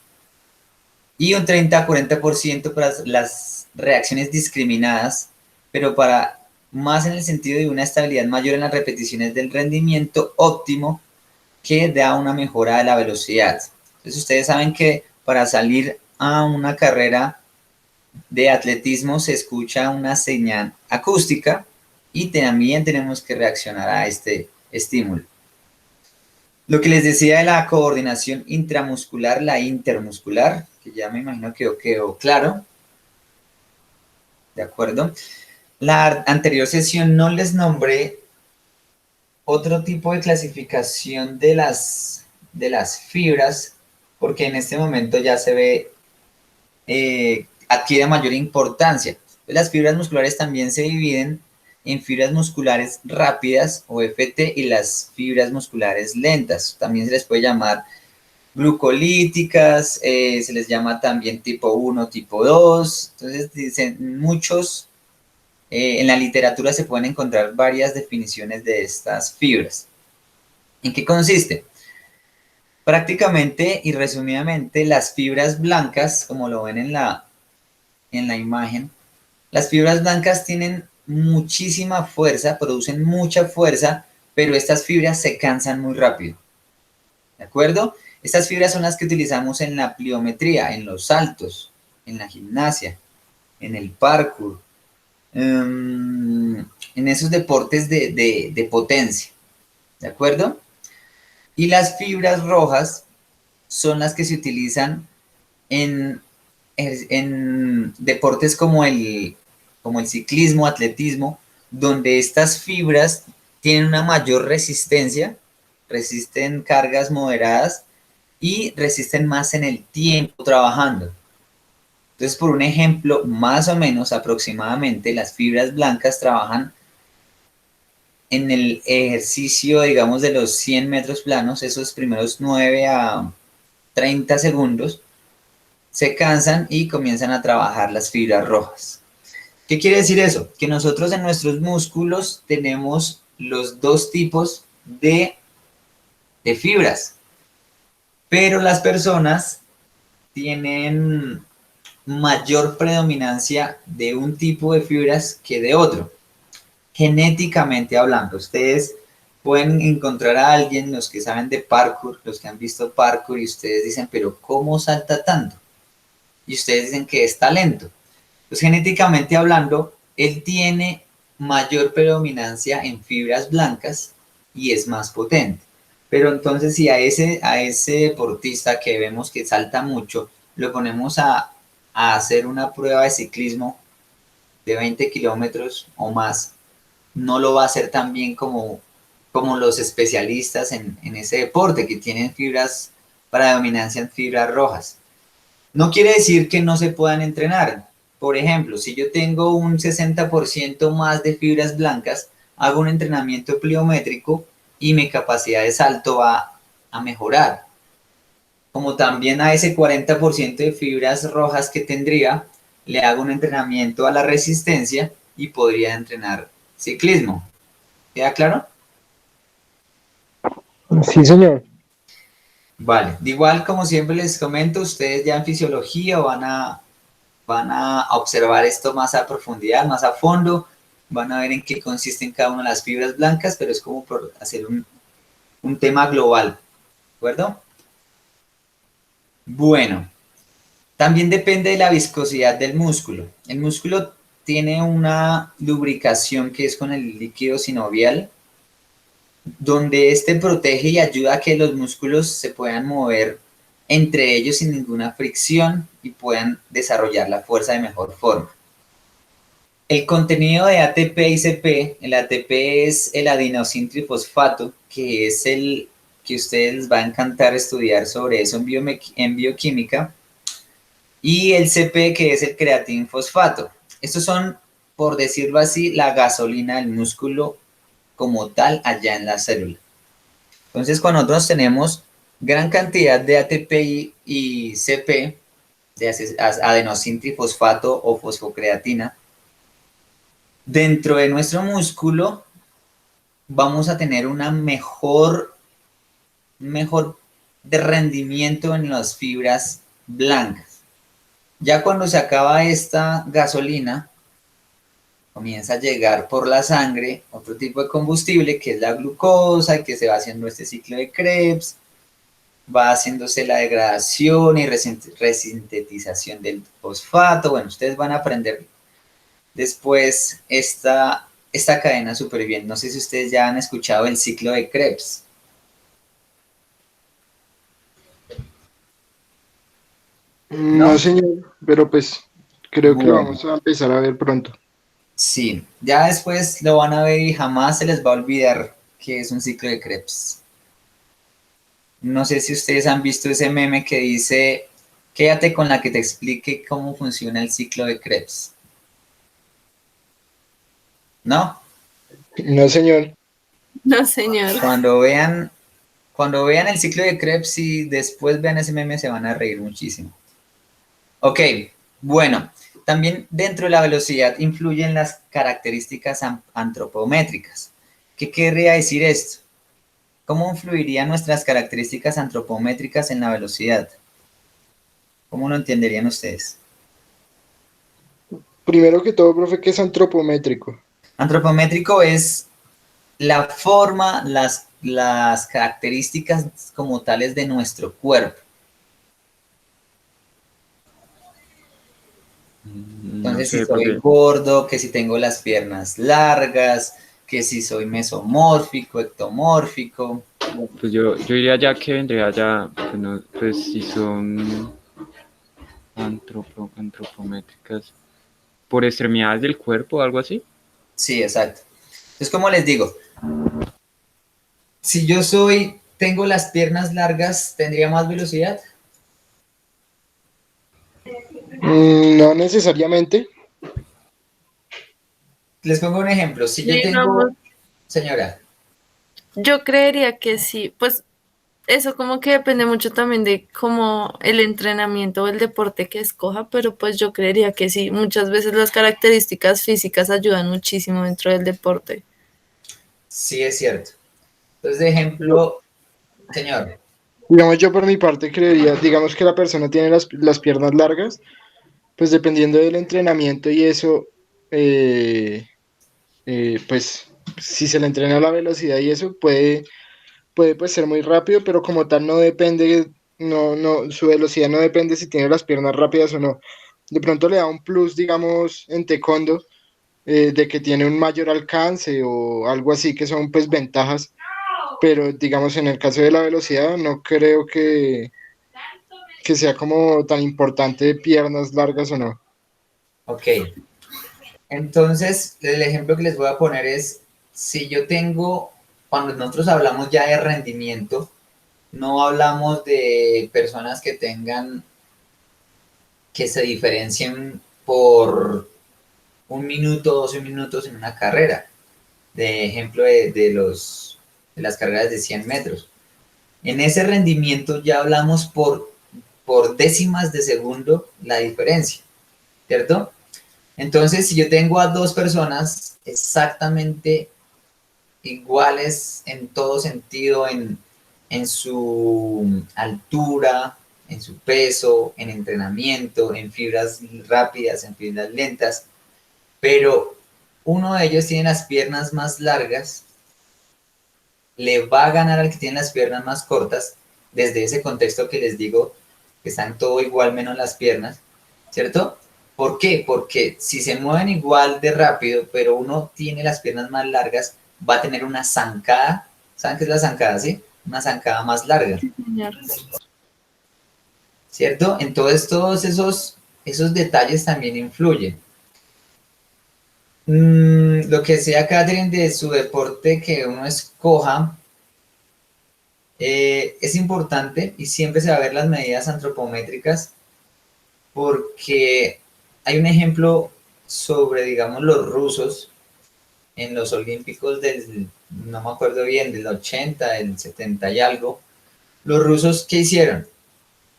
y un 30 a 40% para las reacciones discriminadas, pero para más en el sentido de una estabilidad mayor en las repeticiones del rendimiento óptimo que da una mejora de la velocidad. Entonces ustedes saben que para salir a una carrera de atletismo se escucha una señal acústica y también tenemos que reaccionar a este estímulo. Lo que les decía de la coordinación intramuscular, la intermuscular, que ya me imagino que quedó claro. ¿De acuerdo? La anterior sesión no les nombré otro tipo de clasificación de las fibras, porque en este momento ya se ve, adquiere mayor importancia. Las fibras musculares también se dividen en fibras musculares rápidas o FT y las fibras musculares lentas. También se les puede llamar glucolíticas, se les llama también tipo 1, tipo 2. Entonces dicen muchos, en la literatura se pueden encontrar varias definiciones de estas fibras. ¿En qué consiste? Prácticamente y resumidamente las fibras blancas, como lo ven en la imagen, las fibras blancas tienen muchísima fuerza, producen mucha fuerza, pero estas fibras se cansan muy rápido. ¿De acuerdo? Estas fibras son las que utilizamos en la pliometría, en los saltos, en la gimnasia, en el parkour, en esos deportes de potencia, ¿de acuerdo? Y las fibras rojas son las que se utilizan en deportes como el ciclismo, atletismo, donde estas fibras tienen una mayor resistencia, resisten cargas moderadas y resisten más en el tiempo trabajando. Entonces, por un ejemplo, más o menos aproximadamente las fibras blancas trabajan en el ejercicio, digamos, de los 100 metros planos, esos primeros 9 a 30 segundos, se cansan y comienzan a trabajar las fibras rojas. ¿Qué quiere decir eso? Que nosotros en nuestros músculos tenemos los dos tipos de fibras, pero las personas tienen mayor predominancia de un tipo de fibras que de otro. Genéticamente hablando, ustedes pueden encontrar a alguien, los que saben de parkour, los que han visto parkour, y ustedes dicen, pero ¿cómo salta tanto? Y ustedes dicen que es talento. Pues genéticamente hablando, él tiene mayor predominancia en fibras blancas y es más potente. Pero entonces si a ese deportista que vemos que salta mucho, lo ponemos a hacer una prueba de ciclismo de 20 kilómetros o más, no lo va a hacer tan bien como los especialistas en ese deporte que tienen fibras, predominancia en fibras rojas. No quiere decir que no se puedan entrenar. Por ejemplo, si yo tengo un 60% más de fibras blancas, hago un entrenamiento pliométrico y mi capacidad de salto va a mejorar. Como también a ese 40% de fibras rojas que tendría, le hago un entrenamiento a la resistencia y podría entrenar ciclismo. ¿Queda claro? Sí, señor. Vale. De igual, como siempre les comento, ustedes ya en fisiología van a observar esto más a profundidad, más a fondo, van a ver en qué consisten cada una de las fibras blancas, pero es como por hacer un tema global, ¿de acuerdo? Bueno, también depende de la viscosidad del músculo. El músculo tiene una lubricación que es con el líquido sinovial, donde este protege y ayuda a que los músculos se puedan mover entre ellos sin ninguna fricción y puedan desarrollar la fuerza de mejor forma. El contenido de ATP y CP, el ATP es el adenosintrifosfato, que es el que a ustedes les va a encantar estudiar sobre eso en bioquímica, y el CP, que es el creatinfosfato. Estos son, por decirlo así, la gasolina del músculo como tal allá en la célula. Entonces, cuando nosotros tenemos gran cantidad de ATP y CP, de adenosintrifosfato o fosfocreatina, dentro de nuestro músculo vamos a tener una mejor de rendimiento en las fibras blancas. Ya cuando se acaba esta gasolina, comienza a llegar por la sangre otro tipo de combustible que es la glucosa, que se va haciendo este ciclo de Krebs, va haciéndose la degradación y resintetización del fosfato. Bueno, ustedes van a aprender después esta cadena súper bien. No sé si ustedes ya han escuchado el ciclo de Krebs. No, señor, pero pues creo que lo Bueno. vamos a empezar a ver pronto. Sí, ya después lo van a ver y jamás se les va a olvidar que es un ciclo de Krebs. No sé si ustedes han visto ese meme que dice, quédate con la que te explique cómo funciona el ciclo de Krebs. ¿No? No, señor. No, señor. Cuando vean el ciclo de Krebs y después vean ese meme se van a reír muchísimo. Ok, bueno, también dentro de la velocidad influyen las características antropométricas. ¿Qué querría decir esto? ¿Cómo influirían nuestras características antropométricas en la velocidad? ¿Cómo lo entenderían ustedes? Primero que todo, profe, ¿qué es antropométrico? Antropométrico es la forma, las características como tales de nuestro cuerpo. No Entonces, si sé, soy porque gordo, que si tengo las piernas largas, que si soy mesomórfico, ectomórfico. pues yo diría ya que vendría ya, pues, pues si son antropométricas por extremidades del cuerpo o algo así. Sí, exacto. Entonces, como les digo, si yo tengo las piernas largas, ¿tendría más velocidad? No necesariamente. Les pongo un ejemplo. Si yo Digamos, tengo, señora, yo creería que sí, pues eso como que depende mucho también de como el entrenamiento o el deporte que escoja, pero pues yo creería que sí, muchas veces las características físicas ayudan muchísimo dentro del deporte. sí es cierto. Entonces, de ejemplo, señor, Digamos, yo por mi parte creería, digamos que la persona tiene las piernas largas, pues dependiendo del entrenamiento y eso, pues si se le entrena la velocidad y eso, puede pues ser muy rápido, pero como tal no depende, su velocidad no depende si tiene las piernas rápidas o no. De pronto le da un plus, digamos, en taekwondo, de que tiene un mayor alcance o algo así, que son pues ventajas, pero digamos en el caso de la velocidad no creo que sea como tan importante piernas largas o no. ok. Entonces, el ejemplo que les voy a poner es, si yo tengo, cuando nosotros hablamos ya de rendimiento, no hablamos de personas que tengan, que se diferencien por 1 minuto, 12 minutos en una carrera. De ejemplo de las carreras de 100 metros. En ese rendimiento ya hablamos por décimas de segundo la diferencia, ¿cierto? Entonces, si yo tengo a dos personas exactamente iguales en todo sentido, en su altura, en su peso, en entrenamiento, en fibras rápidas, en fibras lentas, pero uno de ellos tiene las piernas más largas, le va a ganar al que tiene las piernas más cortas, desde ese contexto que les digo, que están todo igual menos las piernas, ¿cierto? ¿Por qué? Porque si se mueven igual de rápido, pero uno tiene las piernas más largas, va a tener una zancada. ¿Saben qué es la zancada, sí? Una zancada más larga, Señor. ¿cierto? Entonces todos esos detalles también influyen. Lo que sea, Catherine, de su deporte que uno escoja, es importante y siempre se va a ver las medidas antropométricas porque hay un ejemplo sobre, digamos, los rusos en los Olímpicos no me acuerdo bien, del 80, del 70 y algo. Los rusos, ¿qué hicieron?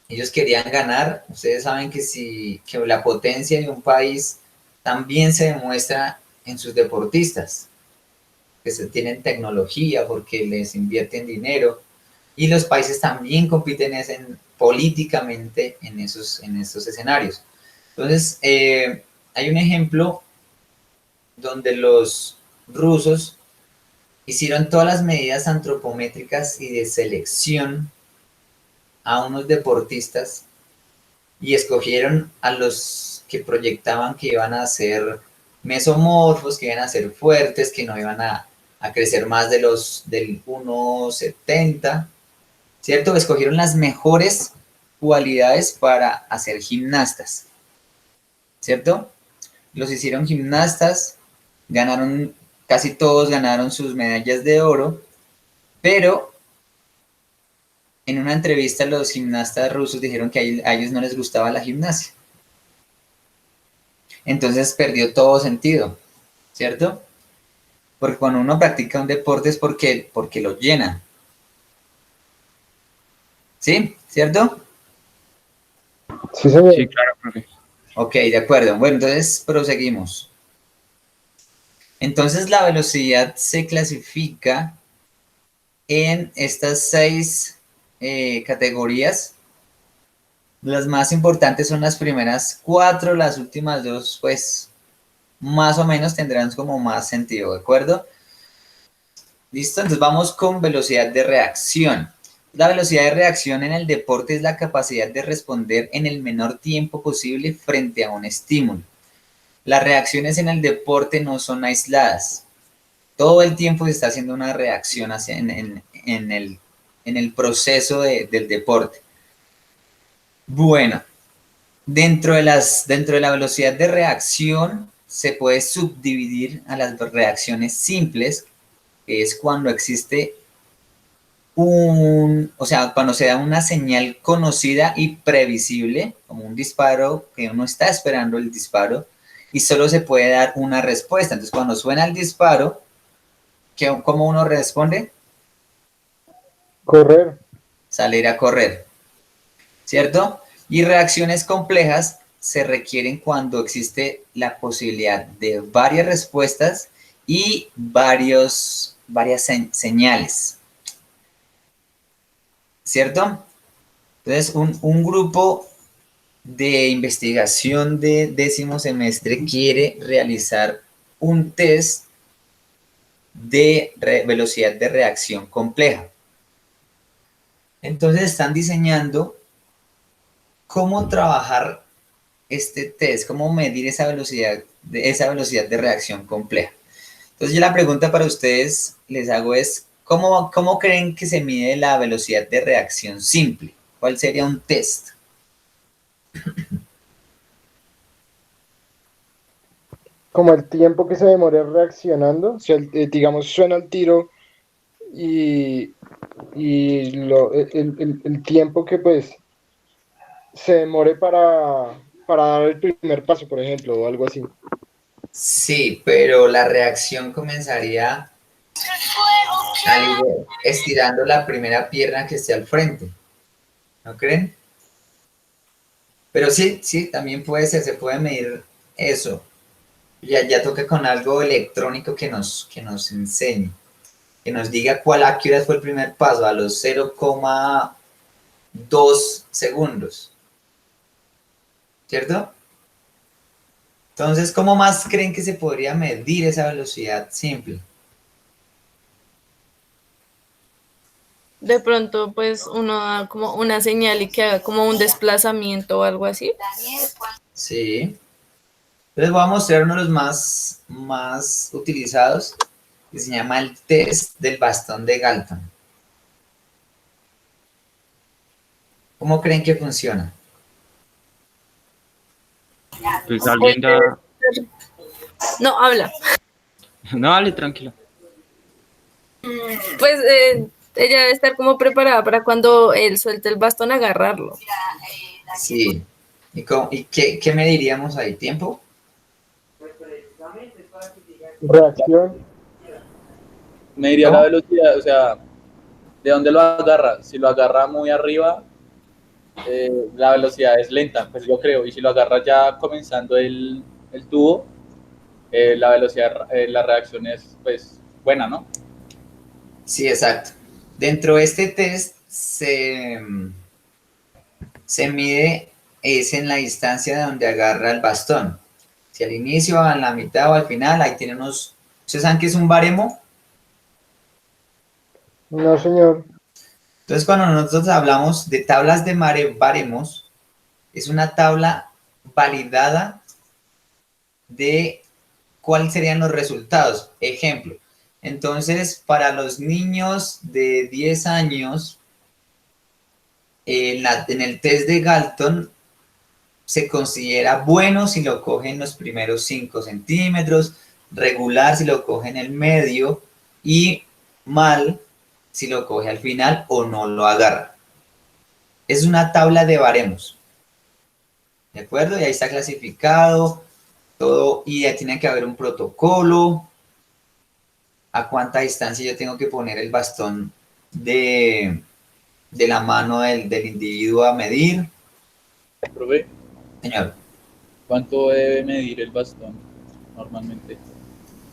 Ellos querían ganar. Ustedes saben que la potencia de un país también se demuestra en sus deportistas, que se tienen tecnología porque les invierten dinero y los países también compiten políticamente en esos escenarios. Entonces, hay un ejemplo donde los rusos hicieron todas las medidas antropométricas y de selección a unos deportistas y escogieron a los que proyectaban que iban a ser mesomorfos, que iban a ser fuertes, que no iban a crecer más del 1,70, ¿cierto? Escogieron las mejores cualidades para hacer gimnastas, ¿cierto? Los hicieron gimnastas, casi todos ganaron sus medallas de oro, pero en una entrevista los gimnastas rusos dijeron que a ellos no les gustaba la gimnasia. Entonces perdió todo sentido, ¿cierto? Porque cuando uno practica un deporte es porque lo llena. ¿Sí? ¿Cierto? Sí, señor. Sí, claro, profe. Ok, de acuerdo. Bueno, entonces proseguimos. Entonces la velocidad se clasifica en estas 6 categorías. Las más importantes son las primeras 4, las últimas 2, pues más o menos tendrán como más sentido, ¿de acuerdo? ¿Listo? Entonces vamos con velocidad de reacción. La velocidad de reacción en el deporte es la capacidad de responder en el menor tiempo posible frente a un estímulo. Las reacciones en el deporte no son aisladas. Todo el tiempo se está haciendo una reacción en el proceso del deporte. Bueno, dentro de la velocidad de reacción se puede subdividir a las reacciones simples, que es cuando existe cuando se da una señal conocida y previsible, como un disparo, que uno está esperando el disparo, y solo se puede dar una respuesta. Entonces, cuando suena el disparo, ¿cómo uno responde? Correr. Salir a correr, ¿cierto? Y reacciones complejas se requieren cuando existe la posibilidad de varias respuestas y varias señales, ¿cierto? Entonces, un grupo de investigación de 10º semestre quiere realizar un test de velocidad de reacción compleja. Entonces están diseñando cómo trabajar este test, cómo medir esa velocidad de reacción compleja. Entonces yo la pregunta para ustedes les hago es, ¿cómo creen que se mide la velocidad de reacción simple? ¿Cuál sería un test? Como el tiempo que se demore reaccionando, o sea, digamos, suena el tiro y, el tiempo que pues se demore para dar el primer paso, por ejemplo, o algo así. Sí, pero la reacción comenzaría estirando la primera pierna que esté al frente, ¿no creen? Pero sí, también puede ser, se puede medir eso. Ya toca con algo electrónico que nos enseñe, que nos diga a qué hora fue el primer paso, a los 0,2 segundos, ¿cierto? Entonces, ¿cómo más creen que se podría medir esa velocidad simple? De pronto, pues uno da como una señal y que haga como un desplazamiento o algo así. Sí. Entonces voy a mostrar uno de los más utilizados, que se llama el test del bastón de Galton. ¿Cómo creen que funciona? Pues alguien da... No, habla. No, dale, tranquilo. Pues ella debe estar como preparada para cuando él suelte el bastón agarrarlo. Sí. ¿Y qué mediríamos ahí? ¿Tiempo? Reacción. Me diría ¿Cómo? la velocidad, o sea, ¿de dónde lo agarra? Si lo agarra muy arriba, la velocidad es lenta, pues yo creo. Y si lo agarra ya comenzando el tubo, la velocidad, la reacción es pues buena, ¿no? Sí, exacto. Dentro de este test se mide es en la distancia de donde agarra el bastón. Si al inicio, a la mitad o al final, ahí tiene unos... ¿Ustedes saben qué es un baremo? No, señor. Entonces, cuando nosotros hablamos de tablas de baremos, es una tabla validada de cuáles serían los resultados. Ejemplo, entonces, para los niños de 10 años, en el test de Galton se considera bueno si lo coge en los primeros 5 centímetros, regular si lo coge en el medio y mal si lo coge al final o no lo agarra. Es una tabla de baremos, ¿de acuerdo? Y ahí está clasificado todo y ya tiene que haber un protocolo, a cuánta distancia yo tengo que poner el bastón de la mano del individuo a medir. Profe, Señor. ¿cuánto debe medir el bastón normalmente?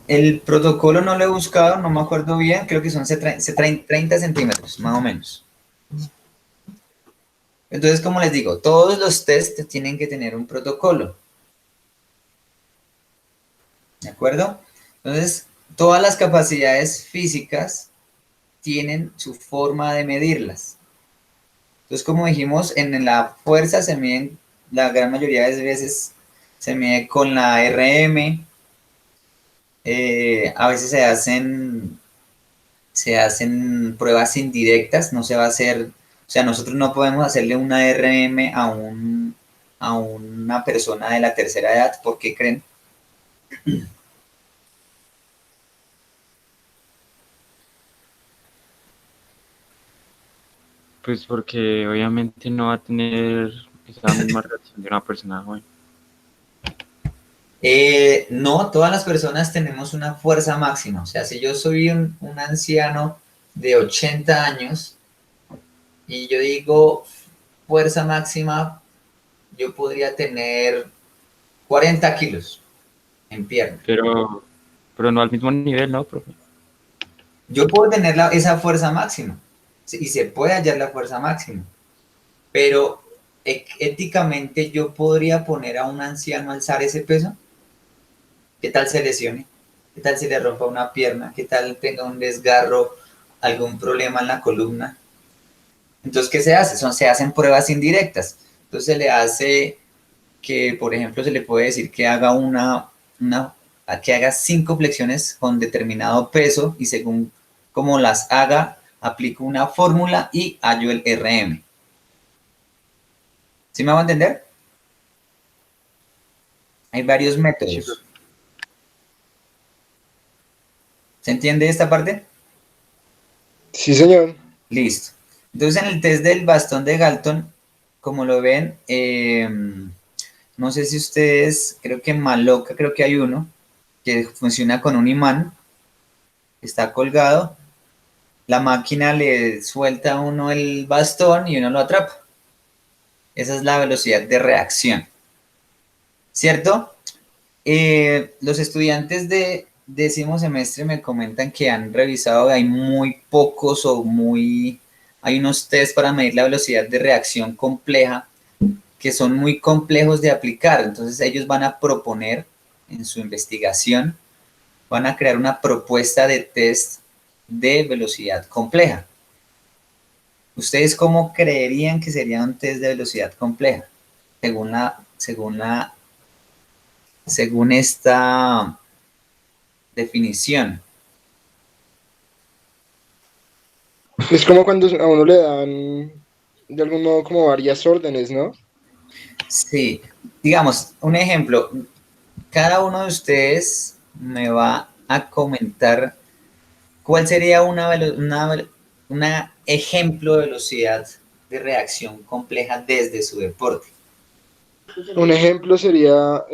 El protocolo no lo he buscado, no me acuerdo bien, creo que son 30 centímetros, más o menos. Entonces, como les digo, todos los test tienen que tener un protocolo. ¿De acuerdo? Entonces, todas las capacidades físicas tienen su forma de medirlas. Entonces, como dijimos, en la fuerza se miden, la gran mayoría de veces se mide con la RM. A veces se hacen pruebas indirectas, no se va a hacer, o sea, nosotros no podemos hacerle una RM a una persona de la tercera edad. ¿Por qué creen? Pues porque obviamente no va a tener esa misma reacción de una persona joven. No, todas las personas tenemos una fuerza máxima. O sea, si yo soy un anciano de 80 años y yo digo fuerza máxima, yo podría tener 40 kilos en pierna. Pero no al mismo nivel, ¿no, profe? Yo puedo tener esa fuerza máxima y se puede hallar la fuerza máxima, pero éticamente yo podría poner a un anciano a alzar ese peso. ¿Qué tal se lesione? ¿Qué tal se le rompa una pierna? ¿Qué tal tenga un desgarro, algún problema en la columna? Entonces, ¿qué se hace? Se hacen pruebas indirectas. Entonces se le hace que, por ejemplo, se le puede decir que haga que haga 5 flexiones con determinado peso y según como las haga, aplico una fórmula y hallo el RM. ¿Sí me va a entender? Hay varios métodos. ¿Se entiende esta parte? Sí, señor. Listo. Entonces en el test del bastón de Galton, como lo ven, no sé si ustedes, creo que en Maloca creo que hay uno que funciona con un imán, está colgado, la máquina le suelta a uno el bastón y uno lo atrapa. Esa es la velocidad de reacción, ¿cierto? Los estudiantes de 10º semestre me comentan que han revisado, hay muy pocos hay unos test para medir la velocidad de reacción compleja que son muy complejos de aplicar. Entonces ellos van a proponer en su investigación, van a crear una propuesta de test de velocidad compleja. ¿Ustedes cómo creerían que sería un test de velocidad compleja? Según esta definición. Es como cuando a uno le dan, de algún modo, como varias órdenes, ¿no? Sí, digamos, un ejemplo, cada uno de ustedes me va a comentar cuál sería una ejemplo de velocidad de reacción compleja desde su deporte. Un ejemplo sería,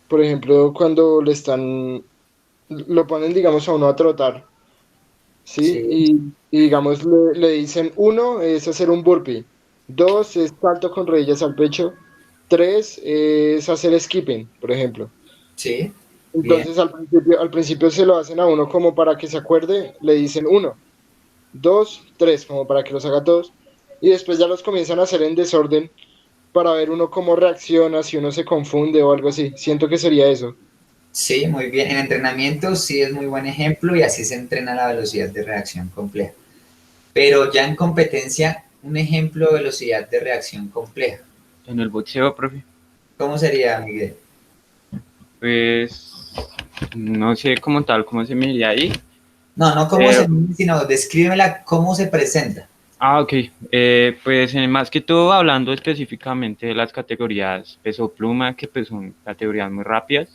por ejemplo, cuando lo ponen, digamos, a uno a trotar, ¿sí? Sí, Y digamos, le dicen, 1 es hacer un burpee, 2 es salto con rodillas al pecho, 3 es hacer skipping, por ejemplo. sí, bien, Entonces, al principio se lo hacen a uno como para que se acuerde, le dicen 1, 2, 3, como para que los haga todos, y después ya los comienzan a hacer en desorden para ver uno cómo reacciona, si uno se confunde o algo así. Siento que sería eso. sí, muy bien. En entrenamiento sí es muy buen ejemplo y así se entrena la velocidad de reacción compleja. Pero ya en competencia, un ejemplo de velocidad de reacción compleja. En el boxeo, profe, ¿Cómo sería, Miguel? pues no sé cómo tal, cómo se mediría ahí. No, no cómo se mide, sino descríbemela cómo se presenta. Ok. Pues más que todo hablando específicamente de las categorías peso pluma, que pues son categorías muy rápidas.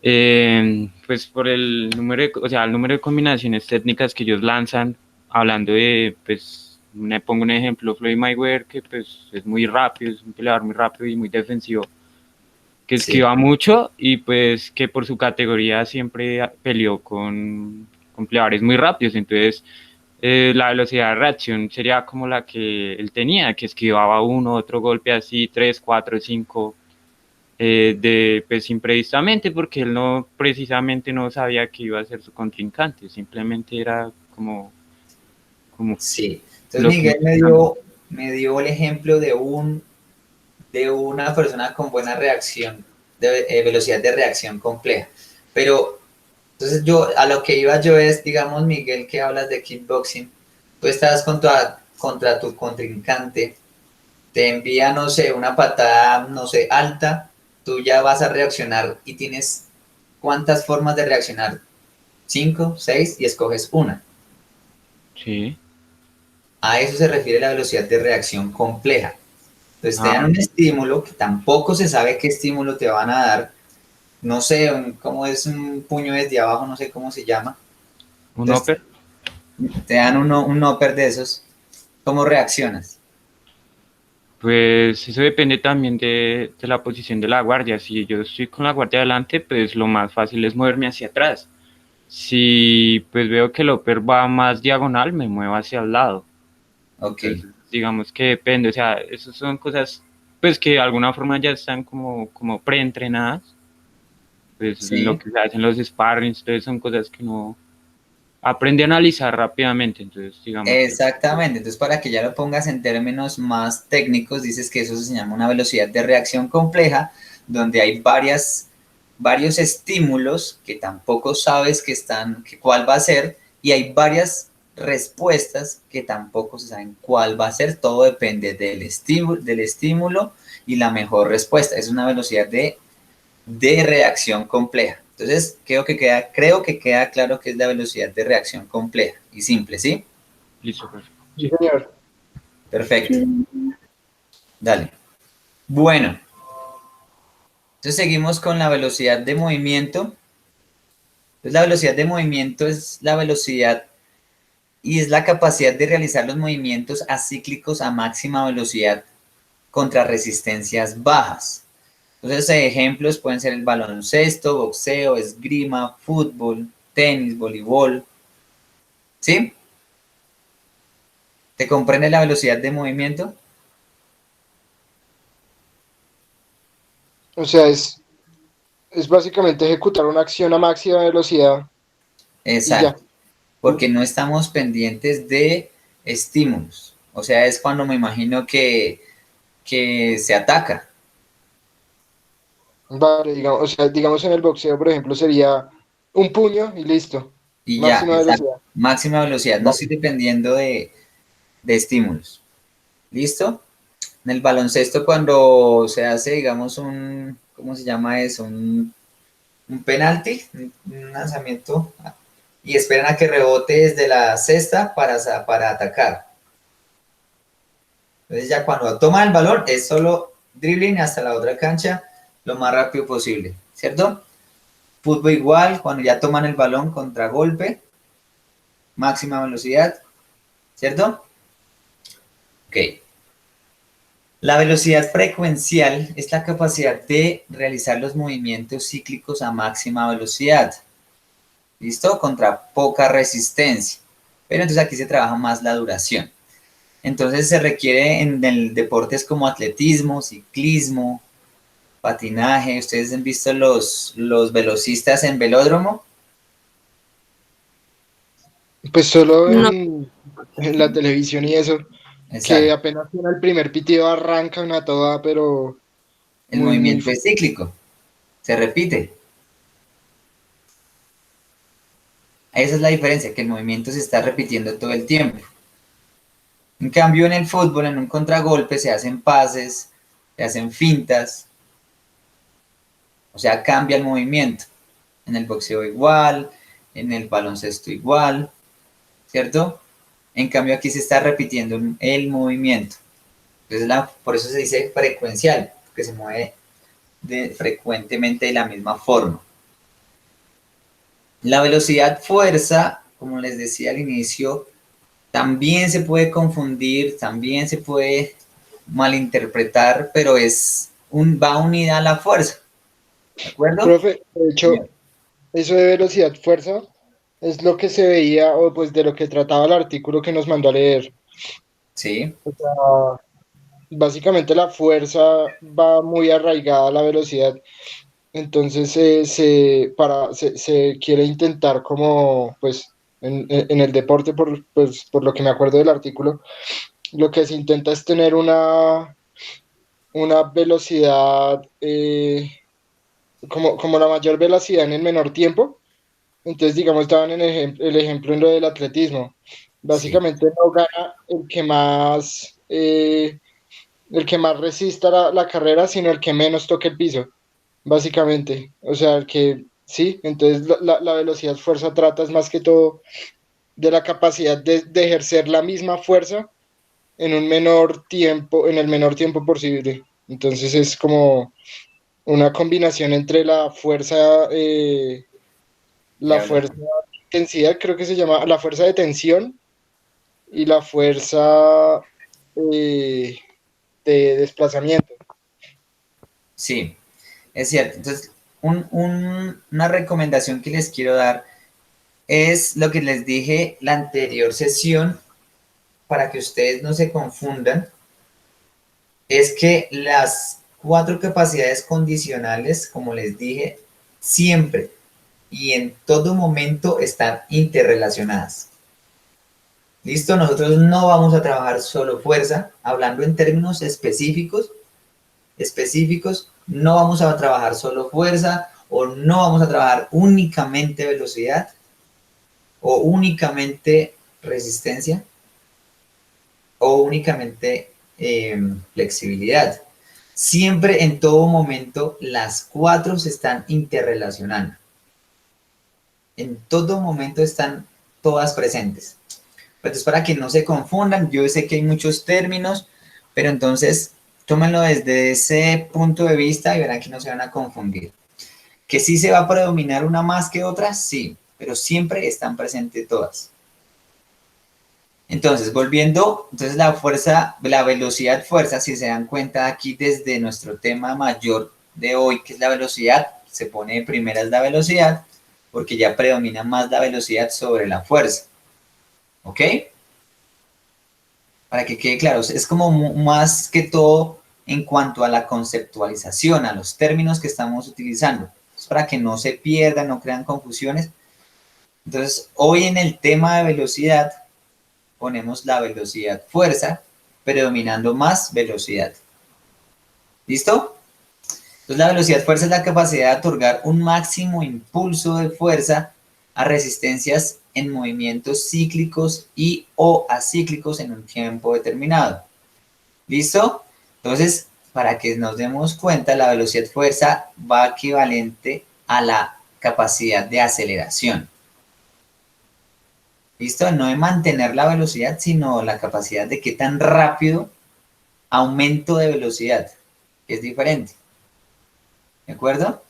Pues por el número el número de combinaciones técnicas que ellos lanzan, hablando de, pues, me pongo un ejemplo, Floyd Mayweather, que pues es muy rápido, es un peleador muy rápido y muy defensivo, que Sí, esquiva mucho y pues que por su categoría siempre peleó con peleadores muy rápidos. Entonces la velocidad de reacción sería como la que él tenía, que esquivaba uno, otro golpe así, 3, 4, 5, pues imprevisamente, porque él no precisamente no sabía que iba a ser su contrincante, simplemente era como sí. Entonces lo que Miguel iba buscando. me dio el ejemplo de una persona con buena reacción, de velocidad de reacción compleja. Pero Entonces yo, a lo que iba yo es, digamos, Miguel, que hablas de kickboxing, tú estás contra tu contrincante, te envía, no sé, una patada, no sé, alta, tú ya vas a reaccionar y tienes cuántas formas de reaccionar, 5, 6 y escoges una. Sí. A eso se refiere la velocidad de reacción compleja. Entonces te dan Ah, un estímulo que tampoco se sabe qué estímulo te van a dar, no sé, cómo es un puño desde abajo, no sé cómo se llama. un Entonces upper. te dan un upper de esos, ¿cómo reaccionas? Pues eso depende también de la posición de la guardia. Si yo estoy con la guardia adelante, pues lo más fácil es moverme hacia atrás. Si pues veo que el upper va más diagonal, me muevo hacia el lado. Ok, Entonces, digamos que depende, o sea, esas son cosas pues que de alguna forma ya están como preentrenadas. Pues lo sí, que se hacen los sparrings, entonces son cosas que uno aprende a analizar rápidamente. Entonces, digamos que exactamente. Entonces para que ya lo pongas en términos más técnicos, dices que eso se llama una velocidad de reacción compleja, donde hay varios estímulos que tampoco sabes que cuál va a ser, y hay varias respuestas que tampoco se saben cuál va a ser. Todo depende del estímulo y la mejor respuesta. Es una velocidad de reacción compleja. Entonces, creo que queda claro que es la velocidad de reacción compleja y simple, ¿sí? listo, perfecto. Sí, Sí. señor. Perfecto. Dale. Bueno, entonces seguimos con la velocidad de movimiento. Entonces, la velocidad de movimiento es la velocidad y es la capacidad de realizar los movimientos acíclicos a máxima velocidad contra resistencias bajas. Entonces, ejemplos pueden ser el baloncesto, boxeo, esgrima, fútbol, tenis, voleibol. ¿Sí? ¿Te comprende la velocidad de movimiento? O sea, es básicamente ejecutar una acción a máxima velocidad y ya. Exacto, porque no estamos pendientes de estímulos. O sea, es cuando me imagino que se ataca Vale, digamos, o sea, digamos en el boxeo, por ejemplo, sería un puño y listo. y ya, Máxima exacto. velocidad. Máxima velocidad, no estoy Vale. dependiendo de estímulos. ¿Listo? En el baloncesto cuando se hace, digamos, ¿cómo se llama eso? Un penalti, un lanzamiento, y esperan a que rebote desde la cesta para atacar. Entonces ya cuando toma el balón es solo dribbling hasta la otra cancha lo más rápido posible, ¿cierto? Fútbol igual, cuando ya toman el balón, contragolpe, máxima velocidad, ¿cierto? Ok. La velocidad frecuencial es la capacidad de realizar los movimientos cíclicos a máxima velocidad, ¿listo? Contra poca resistencia. Pero entonces aquí se trabaja más la duración. Entonces se requiere en el deportes como atletismo, ciclismo, patinaje. ¿Ustedes han visto los velocistas en velódromo? Pues solo No, en la televisión y eso, que Exacto. apenas suena el primer pitido arranca una toda, pero El muy, muy movimiento fuerte. es cíclico, se repite. Esa es la diferencia, que el movimiento se está repitiendo todo el tiempo. En cambio, en el fútbol, en un contragolpe, se hacen pases, se hacen fintas, o sea, cambia el movimiento. En el boxeo igual, en el baloncesto igual, ¿cierto? En cambio, aquí se está repitiendo el movimiento. Entonces, por eso se dice frecuencial, que se mueve frecuentemente de la misma forma. La velocidad fuerza, como les decía al inicio, también se puede confundir, también se puede malinterpretar, pero va unida a la fuerza, ¿de acuerdo? Profe, de Bien. hecho, eso de velocidad fuerza es lo que se veía, o pues de lo que trataba el artículo que nos mandó a leer. Sí, O sea, básicamente la fuerza va muy arraigada a la velocidad. Entonces se quiere intentar como, pues, en el deporte, pues, por lo que me acuerdo del artículo, lo que se intenta es tener una velocidad, como la mayor velocidad en el menor tiempo, Entonces, digamos, daban el ejemplo en lo del atletismo. Sí, Básicamente no gana el que más resista la carrera, sino el que menos toque el piso, básicamente. O sea, el que sí, entonces la velocidad fuerza trata es más que todo de la capacidad de ejercer la misma fuerza en un menor tiempo, en el menor tiempo posible. Entonces es como una combinación entre la diablo. fuerza de intensidad, creo que se llama, la fuerza de tensión y la fuerza eh, de desplazamiento. Sí, es cierto. Entonces, una recomendación que les quiero dar es lo que les dije la anterior sesión, para que ustedes no se confundan, es que las 4 capacidades condicionales, como les dije, siempre y en todo momento están interrelacionadas. ¿Listo? Nosotros no vamos a trabajar solo fuerza, hablando en términos específicos, no vamos a trabajar solo fuerza o no vamos a trabajar únicamente velocidad o únicamente resistencia o únicamente flexibilidad. Siempre, en todo momento, las 4 se están interrelacionando. En todo momento están todas presentes. Entonces, para que no se confundan, yo sé que hay muchos términos, pero entonces tómenlo desde ese punto de vista y verán que no se van a confundir. ¿Que sí se va a predominar una más que otra? Sí, pero siempre están presentes todas. Entonces, volviendo, entonces la fuerza, la velocidad fuerza, si se dan cuenta aquí desde nuestro tema mayor de hoy, que es la velocidad, se pone de primeras la velocidad, porque ya predomina más la velocidad sobre la fuerza. ¿Ok? Para que quede claro, es como más que todo en cuanto a la conceptualización, a los términos que estamos utilizando. Es para que no se pierdan, no crean confusiones. Entonces, hoy en el tema de velocidad, ponemos la velocidad fuerza, predominando más velocidad. ¿Listo? Entonces la velocidad fuerza es la capacidad de otorgar un máximo impulso de fuerza a resistencias en movimientos cíclicos y o acíclicos en un tiempo determinado. ¿Listo? Entonces, para que nos demos cuenta, la velocidad fuerza va equivalente a la capacidad de aceleración. ¿Listo? No de mantener la velocidad, sino la capacidad de qué tan rápido aumento de velocidad, que es diferente. ¿De acuerdo?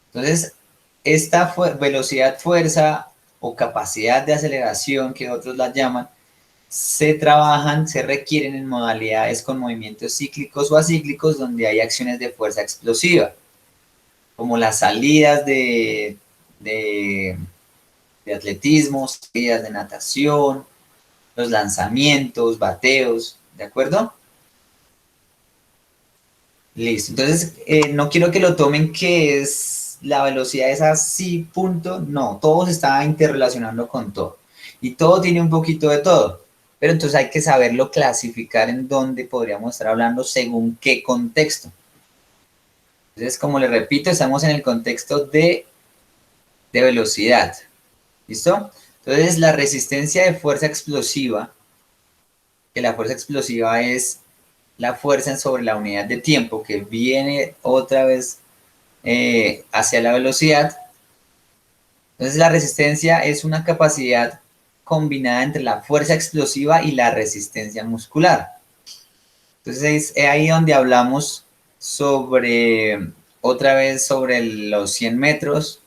Entonces, esta velocidad fuerza o capacidad de aceleración, que otros la llaman, se requieren en modalidades con movimientos cíclicos o acíclicos donde hay acciones de fuerza explosiva, como las salidas de atletismo, salidas de natación, los lanzamientos, bateos, ¿de acuerdo? Listo. Entonces, no quiero que lo tomen que es la velocidad es así, punto. No, todo se está interrelacionando con todo. Y todo tiene un poquito de todo. Pero entonces hay que saberlo clasificar en dónde podríamos estar hablando según qué contexto. Entonces, como les repito, estamos en el contexto de velocidad. ¿Listo? Entonces, la resistencia de fuerza explosiva, que la fuerza explosiva es la fuerza sobre la unidad de tiempo que viene otra vez hacia la velocidad. Entonces la resistencia es una capacidad combinada entre la fuerza explosiva y la resistencia muscular. Entonces es ahí donde hablamos sobre, otra vez sobre los 100 metros,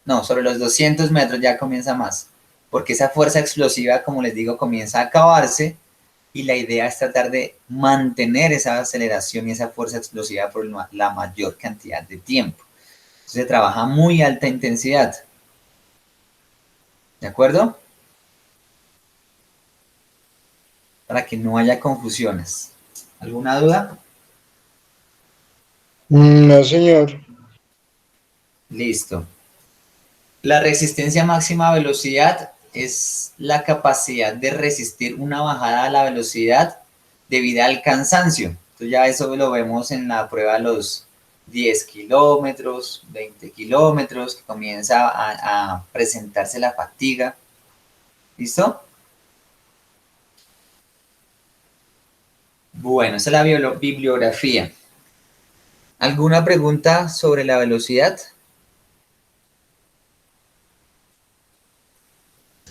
no, sobre los 200 metros ya comienza más, porque esa fuerza explosiva, como les digo, comienza a acabarse y la idea es tratar de mantener esa aceleración y esa fuerza explosiva por la mayor cantidad de tiempo. Entonces se trabaja a muy alta intensidad. ¿De acuerdo? Para que no haya confusiones. ¿Alguna duda? No, señor. Listo. La resistencia máxima a velocidad es la capacidad de resistir una bajada a la velocidad debido al cansancio. Entonces ya eso lo vemos en la prueba 10 kilómetros, 20 kilómetros, que comienza a presentarse la fatiga. ¿Listo? Bueno, esa es la bibliografía. ¿Alguna pregunta sobre la velocidad?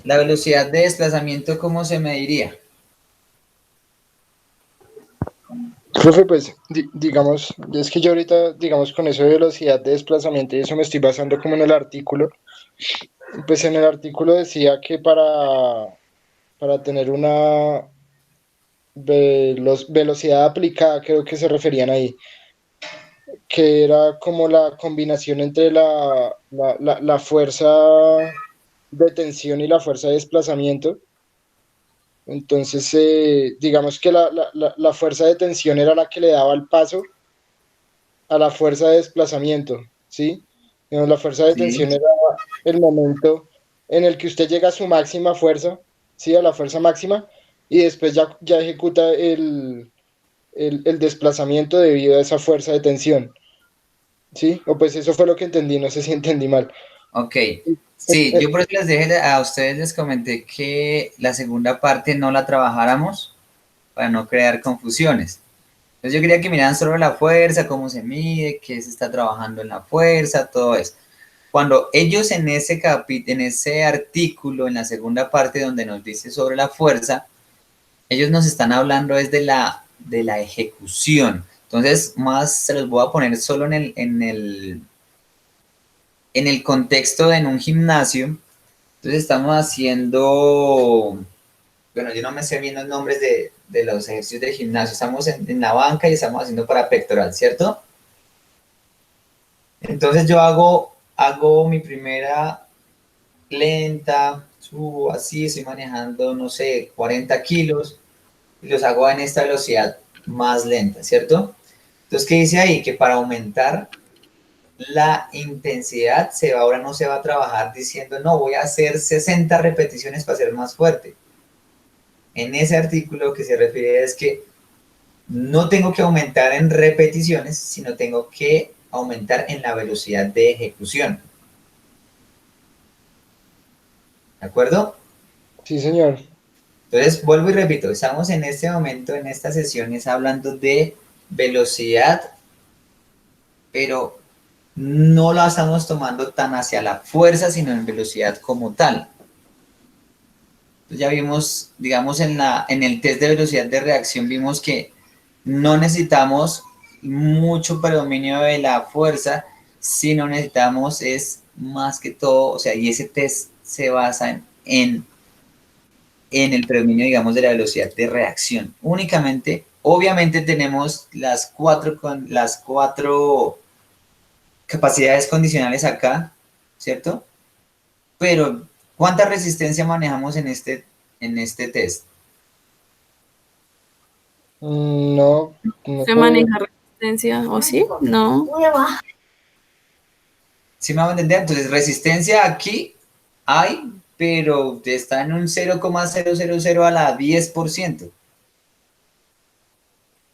La velocidad de desplazamiento, ¿cómo se mediría? Profe, pues digamos, es que yo ahorita, digamos, con eso de velocidad de desplazamiento y eso me estoy basando como en el artículo. Pues en el artículo decía que para tener una velocidad aplicada, creo que se referían ahí, que era como la combinación entre la fuerza de tensión y la fuerza de desplazamiento. Entonces, digamos que la fuerza de tensión era la que le daba el paso a la fuerza de desplazamiento, ¿sí? Digamos, la fuerza de Sí. tensión era el momento en el que usted llega a su máxima fuerza, ¿sí? A la fuerza máxima, y después ya ejecuta el desplazamiento debido a esa fuerza de tensión, ¿sí? O pues eso fue lo que entendí, no sé si entendí mal. Ok. Sí, yo por eso les dejé a ustedes, les comenté que la segunda parte no la trabajáramos para no crear confusiones. Entonces yo quería que miraran solo la fuerza, cómo se mide, qué se está trabajando en la fuerza, todo eso. Cuando ellos en ese en ese artículo, en la segunda parte donde nos dice sobre la fuerza, ellos nos están hablando es de la ejecución. Entonces, más se los voy a poner solo en el contexto de en un gimnasio. Entonces estamos haciendo, bueno, yo no me sé bien los nombres de los ejercicios de gimnasio. Estamos en la banca y estamos haciendo para pectoral, ¿cierto? Entonces yo hago mi primera lenta, subo así, estoy manejando, no sé, 40 kilos y los hago en esta velocidad más lenta, ¿cierto? Entonces, ¿qué dice ahí? Que para aumentar la intensidad ahora no se va a trabajar diciendo, no, voy a hacer 60 repeticiones para ser más fuerte. En ese artículo que se refiere es que no tengo que aumentar en repeticiones, sino tengo que aumentar en la velocidad de ejecución. ¿De acuerdo? Sí, señor. Entonces, vuelvo y repito, estamos en este momento, en estas sesiones, hablando de velocidad, pero no la estamos tomando tan hacia la fuerza, sino en velocidad como tal. Entonces ya vimos, digamos, en el test de velocidad de reacción, vimos que no necesitamos mucho predominio de la fuerza, sino necesitamos es más que todo, o sea, y ese test se basa en el predominio, digamos, de la velocidad de reacción. Únicamente, obviamente tenemos las cuatro capacidades condicionales acá, ¿cierto? Pero, ¿cuánta resistencia manejamos en este test? No, no ¿Se podría. maneja resistencia o sí? No. ¿Sí me van a entender? Entonces, resistencia aquí hay, pero está en un 0,000 a la 10%.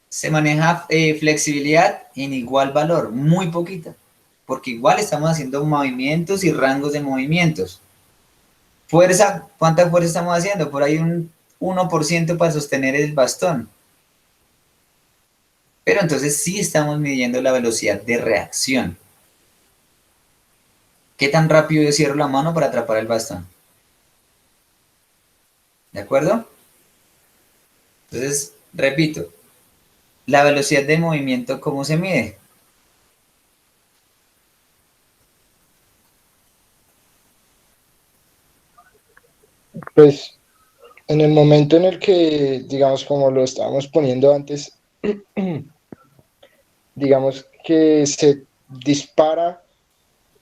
Se maneja flexibilidad en igual valor, muy poquita, porque igual estamos haciendo movimientos y rangos de movimientos. Fuerza, ¿cuánta fuerza estamos haciendo? Por ahí un 1% para sostener el bastón. Pero entonces sí estamos midiendo la velocidad de reacción. ¿Qué tan rápido yo cierro la mano para atrapar el bastón? ¿De acuerdo? Entonces, repito, la velocidad de movimiento, ¿cómo se mide? Pues en el momento en el que, digamos, como lo estábamos poniendo antes, digamos que se dispara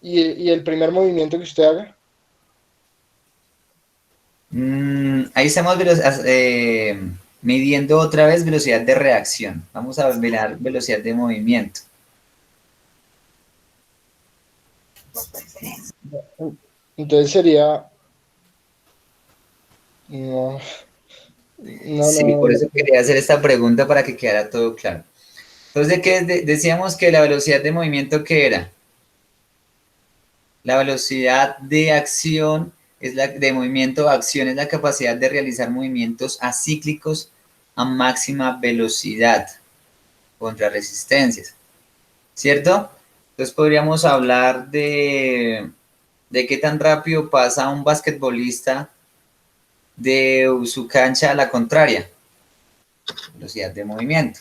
y el primer movimiento que usted haga. Ahí estamos midiendo otra vez velocidad de reacción. Vamos a mirar velocidad de movimiento. Entonces sería. No, Sí, por eso no. quería hacer esta pregunta para que quedara todo claro. Entonces, decíamos que la velocidad de movimiento, ¿qué era? La velocidad de acción de movimiento a acción es la capacidad de realizar movimientos acíclicos a máxima velocidad contra resistencias, ¿cierto? Entonces podríamos hablar de qué tan rápido pasa un basquetbolista de su cancha a la contraria, velocidad de movimiento,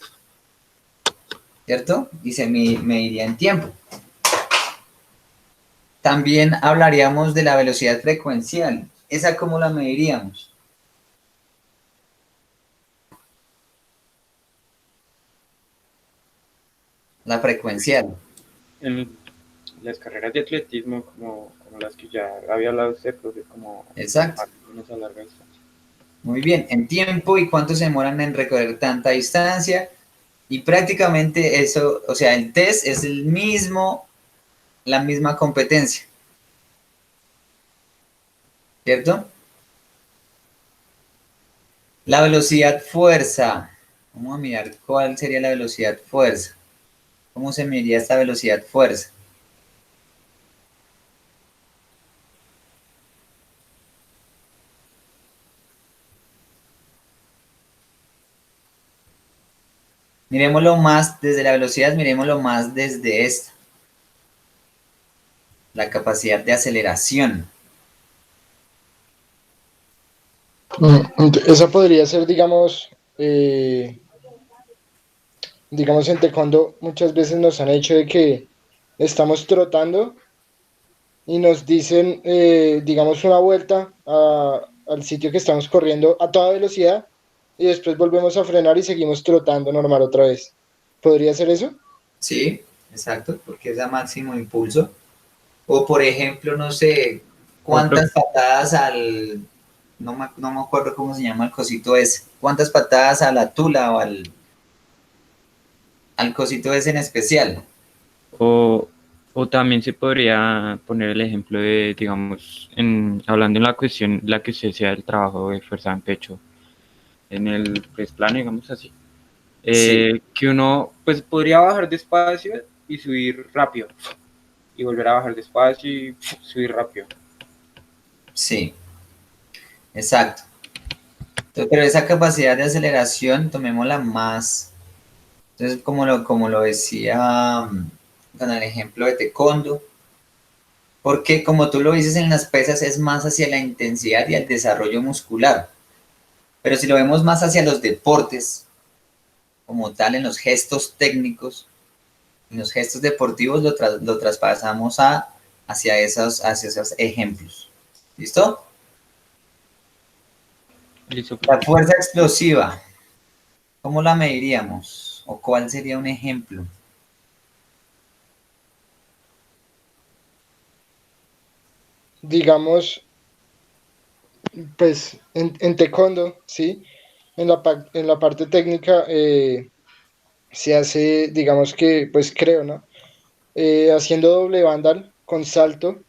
¿cierto? Y se mediría en tiempo. También hablaríamos de la velocidad frecuencial. ¿Esa cómo la mediríamos? La frecuencial. En las carreras de atletismo, como las que ya había hablado usted, profe, como Exacto. maratones a larga distancia. Muy bien, en tiempo y cuánto se demoran en recorrer tanta distancia. Y prácticamente eso, o sea, el test es la misma competencia. ¿Cierto? La velocidad fuerza. Vamos a mirar cuál sería la velocidad fuerza. ¿Cómo se mediría esta velocidad fuerza? Miremoslo más desde la velocidad, miremoslo más desde esta. La capacidad de aceleración. Esa podría ser, digamos, en taekwondo muchas veces nos han hecho de que estamos trotando y nos dicen, digamos, una vuelta al sitio que estamos corriendo a toda velocidad y después volvemos a frenar y seguimos trotando normal otra vez. ¿Podría ser eso? Sí, exacto, porque es a máximo impulso. O por ejemplo, no sé, cuántas patadas no me acuerdo cómo se llama el cosito ese. ¿Cuántas patadas a la tula o al cosito ese en especial? O también se podría poner el ejemplo de, digamos, hablando en la cuestión, la que usted sea el trabajo de fuerza en pecho, en el press plano, digamos así. Sí. Que uno pues podría bajar despacio y subir rápido, y volver a bajar despacio y subir rápido. Sí, exacto. Entonces, pero esa capacidad de aceleración, tomémosla más. Entonces, como lo decía con el ejemplo de taekwondo, porque como tú lo dices en las pesas, es más hacia la intensidad y el desarrollo muscular. Pero si lo vemos más hacia los deportes, como tal, en los gestos técnicos, en los gestos deportivos, lo traspasamos hacia esos ejemplos. ¿Listo? Listo. La fuerza explosiva, ¿cómo la mediríamos? ¿O cuál sería un ejemplo? Digamos, pues en taekwondo, ¿sí? En la parte técnica se hace, digamos que, pues creo, ¿no? Haciendo doble bandal con salto,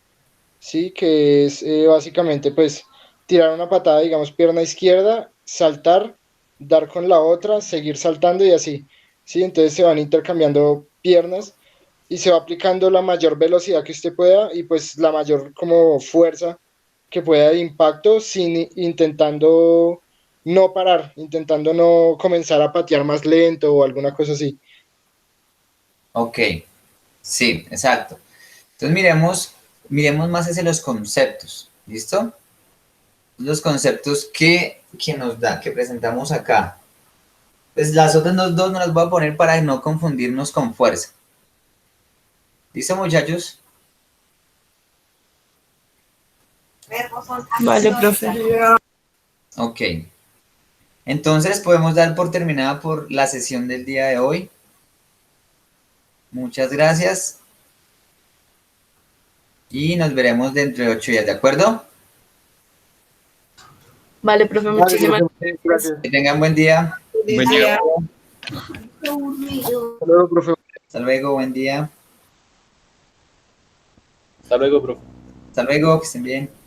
¿sí? Que es básicamente, pues, tirar una patada, digamos, pierna izquierda, saltar, dar con la otra, seguir saltando y así, ¿sí? Entonces se van intercambiando piernas y se va aplicando la mayor velocidad que usted pueda y pues la mayor como fuerza que pueda de impacto sin intentando no parar, intentando no comenzar a patear más lento o alguna cosa así. Ok, sí, exacto. Entonces miremos más hacia los conceptos, ¿listo? Los conceptos que que presentamos acá. Pues las otras dos no las voy a poner para no confundirnos con fuerza. ¿Listo, muchachos? Vale, profe. Ok. Entonces podemos dar por terminada por la sesión del día de hoy. Muchas gracias. Y nos veremos dentro de 8 días, ¿de acuerdo? Vale, profe, muchísimas gracias. Gracias. Que tengan buen día. Buen día. Hasta luego, profe. Hasta luego, buen día. Hasta luego, profe. Hasta luego, que estén bien.